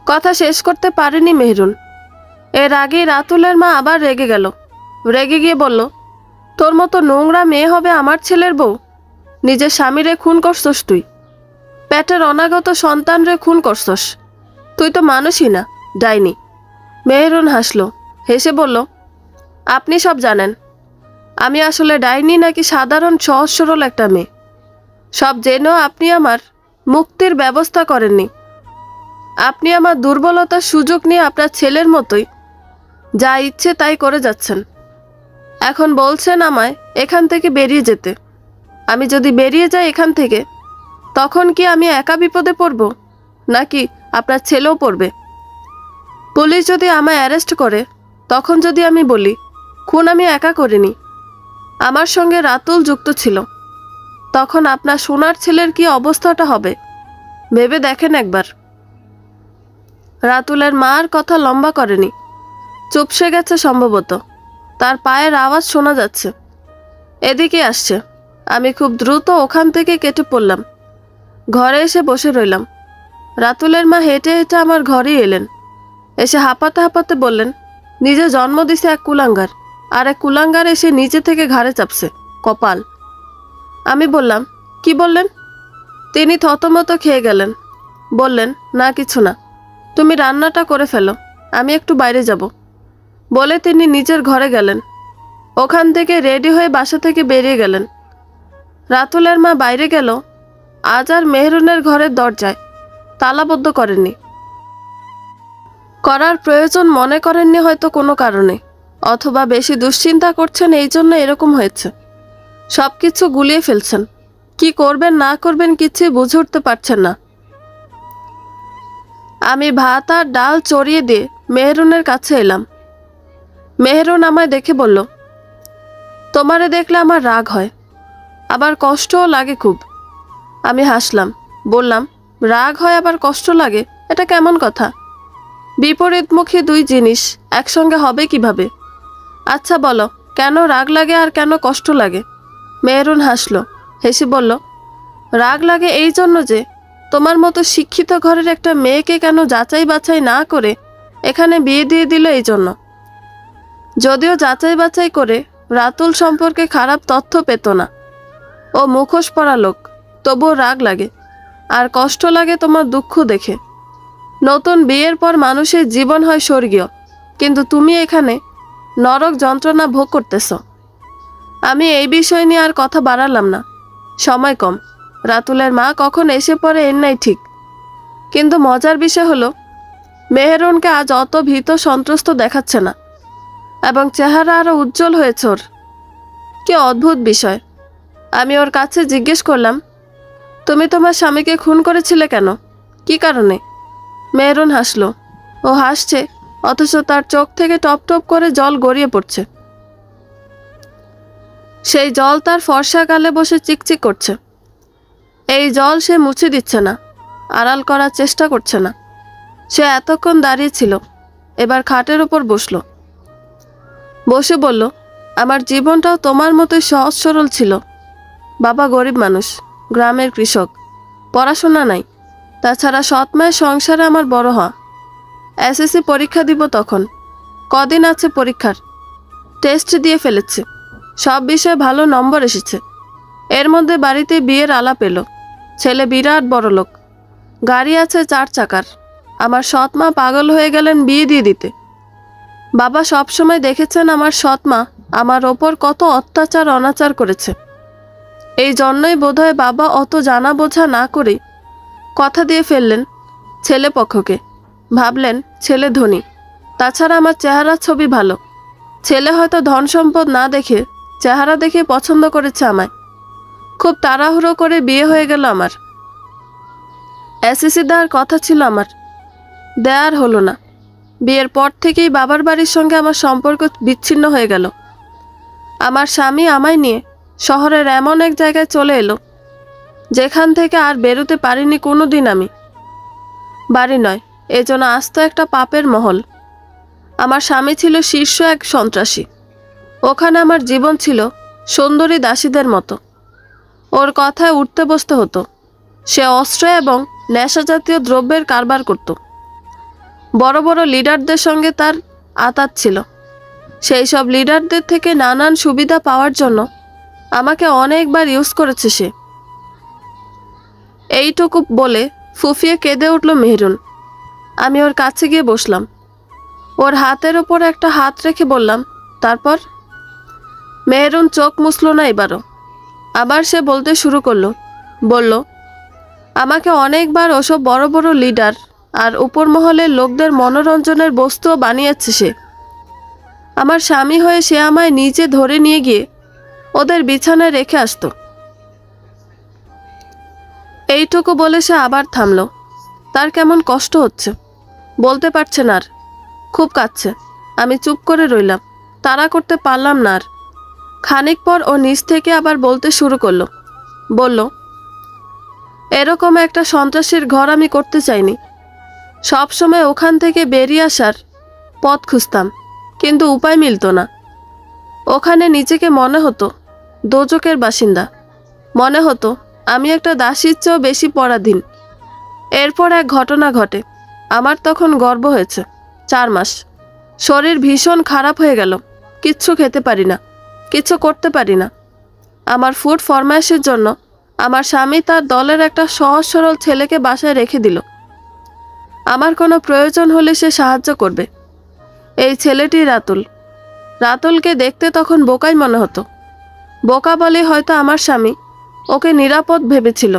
কথা শেষ করতে পারেনি মেহেরুন। এর আগেই রাতুলের মা আবার রেগে গেল। রেগে গিয়ে বলল, তোর মতো নোংরা মেয়ে হবে আমার ছেলের বউ? নিজের স্বামীরে খুন করছস তুই, পেটের অনাগত সন্তানরে খুন করছস, তুই তো মানুষই না, ডাইনি। মেহেরুন হাসলো, হেসে বলল, আপনি সব জানেন, আমি আসলে ডাইনি নাকি সাধারণ সহজ সরল একটা মেয়ে, সব জেনেও আপনি আমার মুক্তির ব্যবস্থা করেননি। আপনি আমার দুর্বলতার সুযোগ নিয়ে আপনার ছেলের মতোই যা ইচ্ছে তাই করে যাচ্ছেন। এখন বলছেন আমায় এখান থেকে বেরিয়ে যেতে। আমি যদি বেরিয়ে যাই এখান থেকে, তখন কি আমি একা বিপদে পড়ব, নাকি আপনার ছেলেও পড়বে? পুলিশ যদি আমায় অ্যারেস্ট করে, তখন যদি আমি বলি খুন আমি একা করিনি, আমার সঙ্গে রাতুল যুক্ত ছিল, তখন আপনার সোনার ছেলের কি অবস্থাটা হবে ভেবে দেখেন একবার। রাতুলের মার কথা লম্বা করেনি, চুপসে গেছে সম্ভবত, তার পায়ের আওয়াজ শোনা যাচ্ছে, এদিকে আসছে। আমি খুব দ্রুত ওখান থেকে কেটে পড়লাম, ঘরে এসে বসে রইলাম। রাতুলের মা হেঁটে হেঁটে আমার ঘরেই এলেন, এসে হাঁপাতে হাঁপাতে বললেন, নিজে জন্ম দিছে এক কুলাঙ্গার, আর এক কুলাঙ্গার এসে নিচে থেকে ঘাড়ে চাপছে, কপাল। আমি বললাম, কি বললেন? তিনি থতমত খেয়ে গেলেন, বললেন, না কিছু না, তুমি রান্নাটা করে ফেলো, আমি একটু বাইরে যাব। বলে তিনি নিজের ঘরে গেলেন। ওখান থেকে রেডি হয়ে বাসা থেকে বেরিয়ে গেলেন। রাতুলের মা বাইরে গেল, আজ আর মেহেরুনের ঘরের দরজায় তালাবদ্ধ করেননি। করার প্রয়োজন মনে করেননি হয়তো কোনো কারণে, অথবা বেশি দুশ্চিন্তা করছেন এই জন্য এরকম হয়েছে। সব কিছু গুলিয়ে ফেলছেন, কি করবেন না করবেন কিছুই বুঝে উঠতে পারছেন না। আমি ভাত আর ডাল চড়িয়ে দিয়ে মেহেরুনের কাছে এলাম। মেহেরুন আমায় দেখে বলল, তোমারে দেখলে আমার রাগ হয়, আবার কষ্টও লাগে খুব। আমি হাসলাম, বললাম, রাগ হয় আবার কষ্ট লাগে, এটা কেমন কথা? বিপরীতমুখী দুই জিনিস একসঙ্গে হবে কিভাবে? আচ্ছা বলো, কেন রাগ লাগে আর কেন কষ্ট লাগে? মেহেরুন হাসলো, হেসে বলল, রাগ লাগে এই জন্য যে তোমার মতো শিক্ষিত ঘরের একটা মেয়েকে কেন যাচাই বাছাই না করে এখানে বিয়ে দিয়ে দিল এই জন্য। যদিও যাচাই বাছাই করে রাতুল সম্পর্কে খারাপ তথ্য পেত না, ও মুখোশ পরা লোক, তবুও রাগ লাগে। আর কষ্ট লাগে তোমার দুঃখ দেখে। নতুন বিয়ের পর মানুষের জীবন হয় স্বর্গীয়, কিন্তু তুমি এখানে নরক যন্ত্রণা ভোগ করতেছ। আমি এই বিষয় নিয়ে আর কথা বাড়ালাম না, সময় কম। রাতুলের মা কখন এসে পড়ে এর নাই ঠিক। কিন্তু মজার বিষয় হলো, মেহেরুনকে আজ অত ভীত সন্ত্রস্ত দেখাচ্ছে না, এবং চেহারা আরও উজ্জ্বল হয়েছে ওর। কি অদ্ভুত বিষয়। আমি ওর কাছে জিজ্ঞেস করলাম, তুমি তোমার স্বামীকে খুন করেছিলে কেন, কি কারণে? মেহেরুন হাসলো। ও হাসছে, অথচ তার চোখ থেকে টপ টপ করে জল গড়িয়ে পড়ছে। সেই জল তার ফর্সা গালে বসে চিকচিক করছে। এই জল সে মুছে দিচ্ছে না, আড়াল করার চেষ্টা করছে না। সে এতক্ষণ দাঁড়িয়ে ছিল, এবার খাটের উপর বসলো। বসে বলল, আমার জীবনটাও তোমার মতোই সহজ সরল ছিল। বাবা গরিব মানুষ, গ্রামের কৃষক, পড়াশোনা নাই। তাছাড়া সৎ মায়ের সংসারে আমার বড় হওয়া। এসএসসি পরীক্ষা দিব তখন। কদিন আছে পরীক্ষার। টেস্ট দিয়ে ফেলেছে, সব বিষয়ে ভালো নম্বর এসেছে। এর মধ্যে বাড়িতে বিয়ের আলাপ এলো। ছেলে বিরাট বড়লোক, গাড়ি আছে 4 চাকার। আমার সৎ মা পাগল হয়ে গেলেন বিয়ে দিয়ে দিতে। বাবা সবসময় দেখেছেন আমার সৎ মা আমার ওপর কত অত্যাচার অনাচার করেছে। এই জন্যই বোধহয় বাবা অত জানা বোঝা না করে কথা দিয়ে ফেললেন ছেলে পক্ষকে। ভাবলেন ছেলে ধনী, তাছাড়া আমার চেহারা ছবি ভালো। ছেলে হয়তো ধন সম্পদ না দেখে চেহারা দেখে পছন্দ করেছে আমায়। খুব তাড়াহুড়ো করে বিয়ে হয়ে গেল আমার। এসএসসি দেওয়ার কথা ছিল আমার, দেয়ার হলো না। বিয়ের পর থেকেই বাবার বাড়ির সঙ্গে আমার সম্পর্ক বিচ্ছিন্ন হয়ে গেল। আমার স্বামী আমায় নিয়ে শহরের এমন এক জায়গায় চলে এলো যেখান থেকে আর বেরোতে পারিনি কোনো দিন আমি। বাড়ি নয়, এজন্য আস্ত একটা পাপের মহল। আমার স্বামী ছিল শীর্ষ এক সন্ত্রাসী। ওখানে আমার জীবন ছিল সুন্দরী দাসীদের মতো। ওর কথায় উঠতে বসতে হতো। সে অস্ত্র এবং নেশাজাতীয় দ্রব্যের কারবার করত। বড় বড় লিডারদের সঙ্গে তার আঁতাত ছিল। সেই সব লিডারদের থেকে নানান সুবিধা পাওয়ার জন্য আমাকে অনেকবার ইউজ করেছে সে। এইটুকু বলে ফুফিয়ে কেঁদে উঠল মেহরুন। আমি ওর কাছে গিয়ে বসলাম। ওর হাতের ওপর একটা হাত রেখে বললাম, তারপর? মেহরুন চোখ মুছল না এবারও। আবার সে বলতে শুরু করলো। বলল, আমাকে অনেকবার ওসব বড় বড় লিডার আর উপর মহলের লোকদের মনোরঞ্জনের বস্তুও বানিয়েছে সে। আমার স্বামী হয়ে সে আমায় নিজে ধরে নিয়ে গিয়ে ওদের বিছানায় রেখে আসতো। এইটুকু বলে সে আবার থামল। তার কেমন কষ্ট হচ্ছে, বলতে পারছে না আর। খুব কাঁদছে। আমি চুপ করে রইলাম, তাড়া করতে পারলাম না আর। খানিক পর ও নিজ থেকে আবার বলতে শুরু করলো। বলল, এরকম একটা সন্ত্রাসীর ঘর আমি করতে চাইনি। সব সময় ওখান থেকে বেরিয়ে আসার পথ খুঁজতাম, কিন্তু উপায় মিলত না। ওখানে নিজেকে মনে হতো দোজকের বাসিন্দা। মনে হতো আমি একটা দাসীর চেয়েও বেশি পরাধীন। এরপর এক ঘটনা ঘটে। আমার তখন গর্ভ হয়েছে 4 মাস। শরীর ভীষণ খারাপ হয়ে গেল। কিচ্ছু খেতে পারি না, কিচ্ছু করতে পারি না। আমার ফুড ফরমাইশের জন্য আমার স্বামী তার দলের একটা সহজ সরল ছেলেকে বাসায় রেখে দিল। আমার কোনো প্রয়োজন হলে সে সাহায্য করবে। এই ছেলেটি রাতুল। রাতুলকে দেখতে তখন বোকাই মনে হতো। বোকা বলে হয়তো আমার স্বামী ওকে নিরাপদ ভেবেছিল।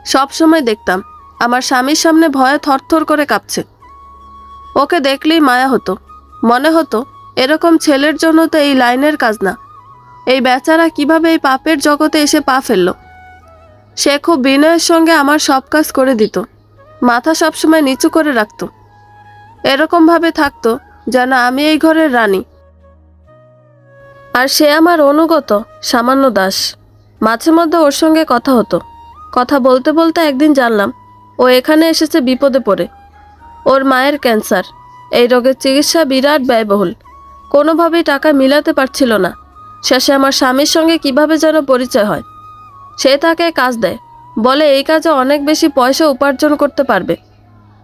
সবসময় দেখতাম আমার স্বামীর সামনে ভয়ে থরথর করে কাঁপছে। ওকে দেখলেই মায়া হতো। মনে হতো এরকম ছেলের জন্য তো এই লাইনের কাজ না। এই বেচারা কিভাবে এই পাপের জগতে এসে পা ফেলল। সে খুব বিনয়ের সঙ্গে আমার সব কাজ করে দিত। মাথা সবসময় নিচু করে রাখত। এরকমভাবে থাকতো যেন আমি এই ঘরের রানী, আর সে আমার অনুগত সামান্য দাস। মাঝে মধ্যে ওর সঙ্গে কথা হতো। কথা বলতে বলতে একদিন জানলাম ও এখানে এসেছে বিপদে পড়ে। ওর মায়ের ক্যান্সার। এই রোগের চিকিৎসা বিরাট ব্যয়বহুল। কোনোভাবেই টাকা মিলাতে পারছিল না। শেষে আমার স্বামীর সঙ্গে কিভাবে যেন পরিচয় হয়। সে তাকে কাজ দেয়, বলে এই কাজে অনেক বেশি পয়সা উপার্জন করতে পারবে,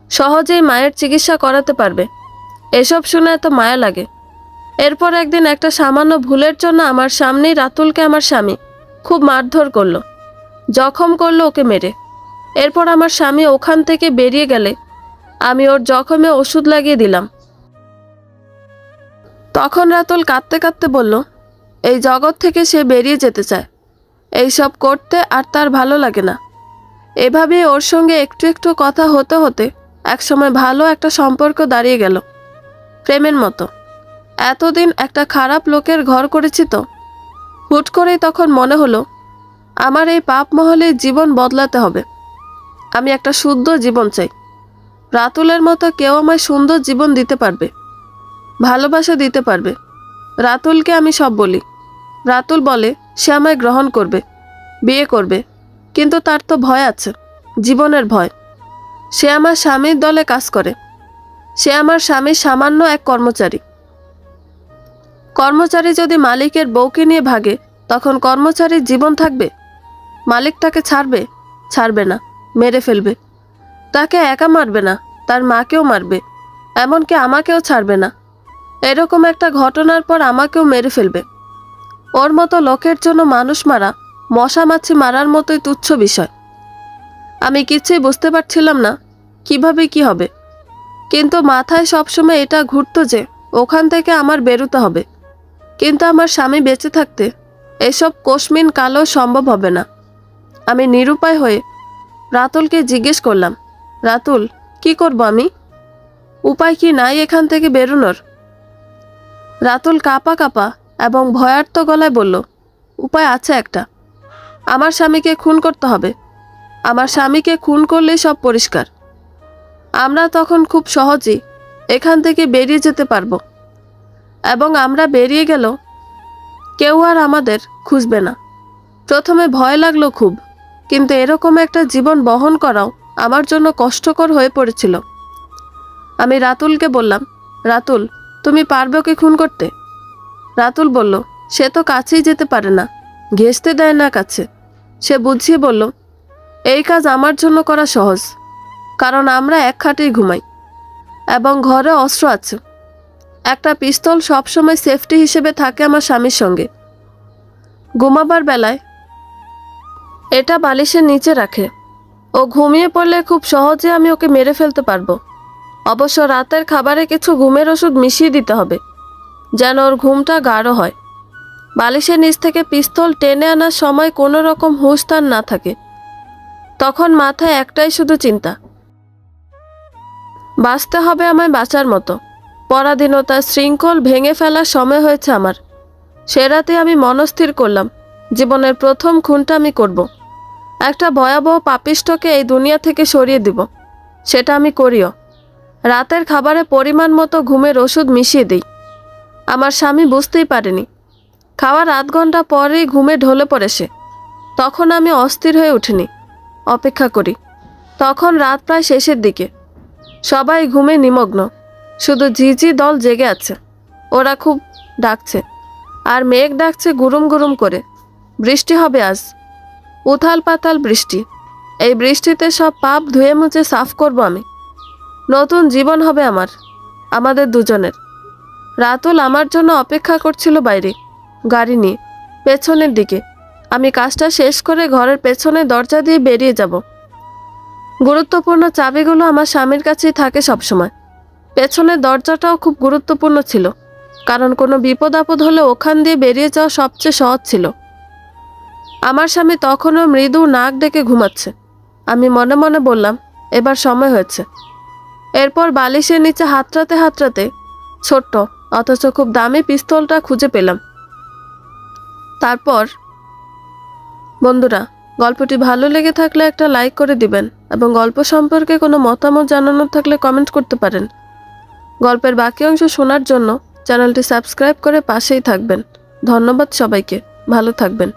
সহজেই মায়ের চিকিৎসা করাতে পারবে। এসব শুনে এত মায়া লাগে। এরপর একদিন একটা সামান্য ভুলের জন্য আমার সামনেই রাতুলকে আমার স্বামী খুব মারধর করলো, জখম করলো ওকে মেরে। এরপর আমার স্বামী ওখান থেকে বেরিয়ে গেলে আমি ওর জখমে ওষুধ লাগিয়ে দিলাম। তখন রাতুল কাঁদতে কাঁদতে বলল, এই জগৎ থেকে সে বেরিয়ে যেতে চায়। এইসব করতে আর তার ভালো লাগে না। এভাবে ওর সঙ্গে একটু একটু কথা হতে হতে একসময় ভালো একটা সম্পর্ক দাঁড়িয়ে গেল, প্রেমের মতো। এতদিন একটা খারাপ লোকের ঘর করেছি তো। হুট করেই তখন মনে হলো আমার এই পাপ মহলে জীবন বদলাতে হবে। আমি একটা শুদ্ধ জীবন চাই। রাতুলের মতো কেউ আমায় সুন্দর জীবন দিতে পারবে, ভালোবাসা দিতে পারবে। রাতুলকে আমি সব বলি। রাতুল বলে সে আমায় গ্রহণ করবে, বিয়ে করবে। কিন্তু তার তো ভয় আছে, জীবনের ভয়। সে আমার স্বামীর দলে কাজ করে। সে আমার স্বামীর সামান্য এক কর্মচারী। কর্মচারী যদি মালিকের বউকে নিয়ে ভাগে, তখন কর্মচারীর জীবন থাকবে? মালিক তাকে ছাড়বে? ছাড়বে না, মেরে ফেলবে। তাকে একা মারবে না, তার মাকেও মারবে, এমনকি আমাকেও ছাড়বে না। এরকম একটা ঘটনার পর আমাকেও মেরে ফেলবে। ওর মতো লোকের জন্য মানুষ মারা মশা মাছি মারার মতোই তুচ্ছ বিষয়। আমি কিছুই বুঝতে পারছিলাম না কিভাবে কি হবে, কিন্তু মাথায় সবসময় এটা ঘুরতো যে ওখান থেকে আমার বেরোতে হবে। কিন্তু আমার স্বামী বেঁচে থাকতে এসব কোশমিন কালো সম্ভব হবে না। আমি নিরুপায় হয়ে রাতুলকে জিজ্ঞেস করলাম, রাতুল, কি করব আমি? উপায় কি নাই এখান থেকে বেরোনোর? রাতুল কাঁপা কাঁপা এবং ভয়ার্ত গলায় বলল, উপায় আছে একটা। আমার স্বামীকে খুন করতে হবে। আমার স্বামীকে খুন করলেই সব পরিষ্কার। আমরা তখন খুব সহজেই এখান থেকে বেরিয়ে যেতে পারবো, এবং আমরা বেরিয়ে গেল কেউ আর আমাদের খুঁজবে না। প্রথমে ভয় লাগলো খুব, কিন্তু এরকম একটা জীবন বহন করাও আমার জন্য কষ্টকর হয়ে পড়েছিল। আমি রাতুলকে বললাম, রাতুল, তুমি পারবে ওকে খুন করতে? রাতুল বলল, সে তো কাছেই যেতে পারে না, ঘেঁষতে দেয় না কাছে। সে বুঝিয়ে বলল, এই কাজ আমার জন্য করা সহজ, কারণ আমরা এক খাটেই ঘুমাই এবং ঘরে অস্ত্র আছে। একটা পিস্তল সবসময় সেফটি হিসেবে থাকে আমার স্বামীর সঙ্গে। ঘুমাবার বেলায় এটা বালিশের নিচে রাখে। ও ঘুমিয়ে পড়লে খুব সহজে আমি ওকে মেরে ফেলতে পারবো। অবশ্য রাতের খাবারে কিছু ঘুমের ওষুধ মিশিয়ে দিতে হবে, যেন ওর ঘুমটা গাঢ় হয়। বালিশের নিচ থেকে পিস্তল টেনে আনার সময় কোনো রকম হুঁশ তার না থাকে। তখন মাথায় একটাই শুধু চিন্তা, বাঁচতে হবে আমায় বাঁচার মতো। পরাধীনতার শৃঙ্খল ভেঙে ফেলার সময় হয়েছে আমার। সে রাতে আমি মনস্থির করলাম, জীবনের প্রথম খুনটা আমি করব। একটা ভয়াবহ পাপিষ্ঠকে এই দুনিয়া থেকে সরিয়ে দিব। সেটা আমি করিও। রাতের খাবারে পরিমাণ মতো ঘুমের ওষুধ মিশিয়ে দিই। আমার স্বামী বুঝতেই পারেনি। খাওয়ার আধ ঘন্টা পরেই ঘুমে ঢলে পড়ে সে। তখন আমি অস্থির হয়ে উঠিনি, অপেক্ষা করি। তখন রাত প্রায় শেষের দিকে। সবাই ঘুমে নিমগ্ন, শুধু ঝিঝি দল জেগে আছে। ওরা খুব ডাকছে, আর মেঘ ডাকছে গুরুম গুরুম করে। বৃষ্টি হবে আজ, উথাল পাতাল বৃষ্টি। এই বৃষ্টিতে সব পাপ ধুয়ে মুছে সাফ করব আমি। নতুন জীবন হবে আমার, আমাদের দুজনের। রাতুল আমার জন্য অপেক্ষা করছিল বাইরে, গাড়ি নিয়ে, পেছনের দিকে। আমি কাজটা শেষ করে ঘরের পেছনে দরজা দিয়ে বেরিয়ে যাব। গুরুত্বপূর্ণ চাবিগুলো আমার স্বামীর কাছেই থাকে সবসময়। পেছনের দরজাটাও খুব গুরুত্বপূর্ণ ছিল, কারণ কোনো বিপদ আপদ হলে ওখান দিয়ে বেরিয়ে যাওয়া সবচেয়ে সহজ ছিল। আমার স্বামী তখনও মৃদু নাক ডেকে ঘুমাচ্ছে। আমি মনে মনে বললাম, এবার সময় হয়েছে। এরপর বালিশের নিচে হাতড়াতে হাতড়াতে ছোট্ট অথচ খুব দামি পিস্তলটা খুঁজে পেলাম। তারপর বন্ধুরা, গল্পটি ভালো লেগে থাকলে একটা লাইক করে দিবেন, এবং গল্প সম্পর্কে কোনো মতামত জানানোর থাকলে কমেন্ট করতে পারেন। গল্পের বাকি অংশ শোনার জন্য চ্যানেলটি সাবস্ক্রাইব করে পাশেই থাকবেন। ধন্যবাদ সবাইকে, ভালো থাকবেন।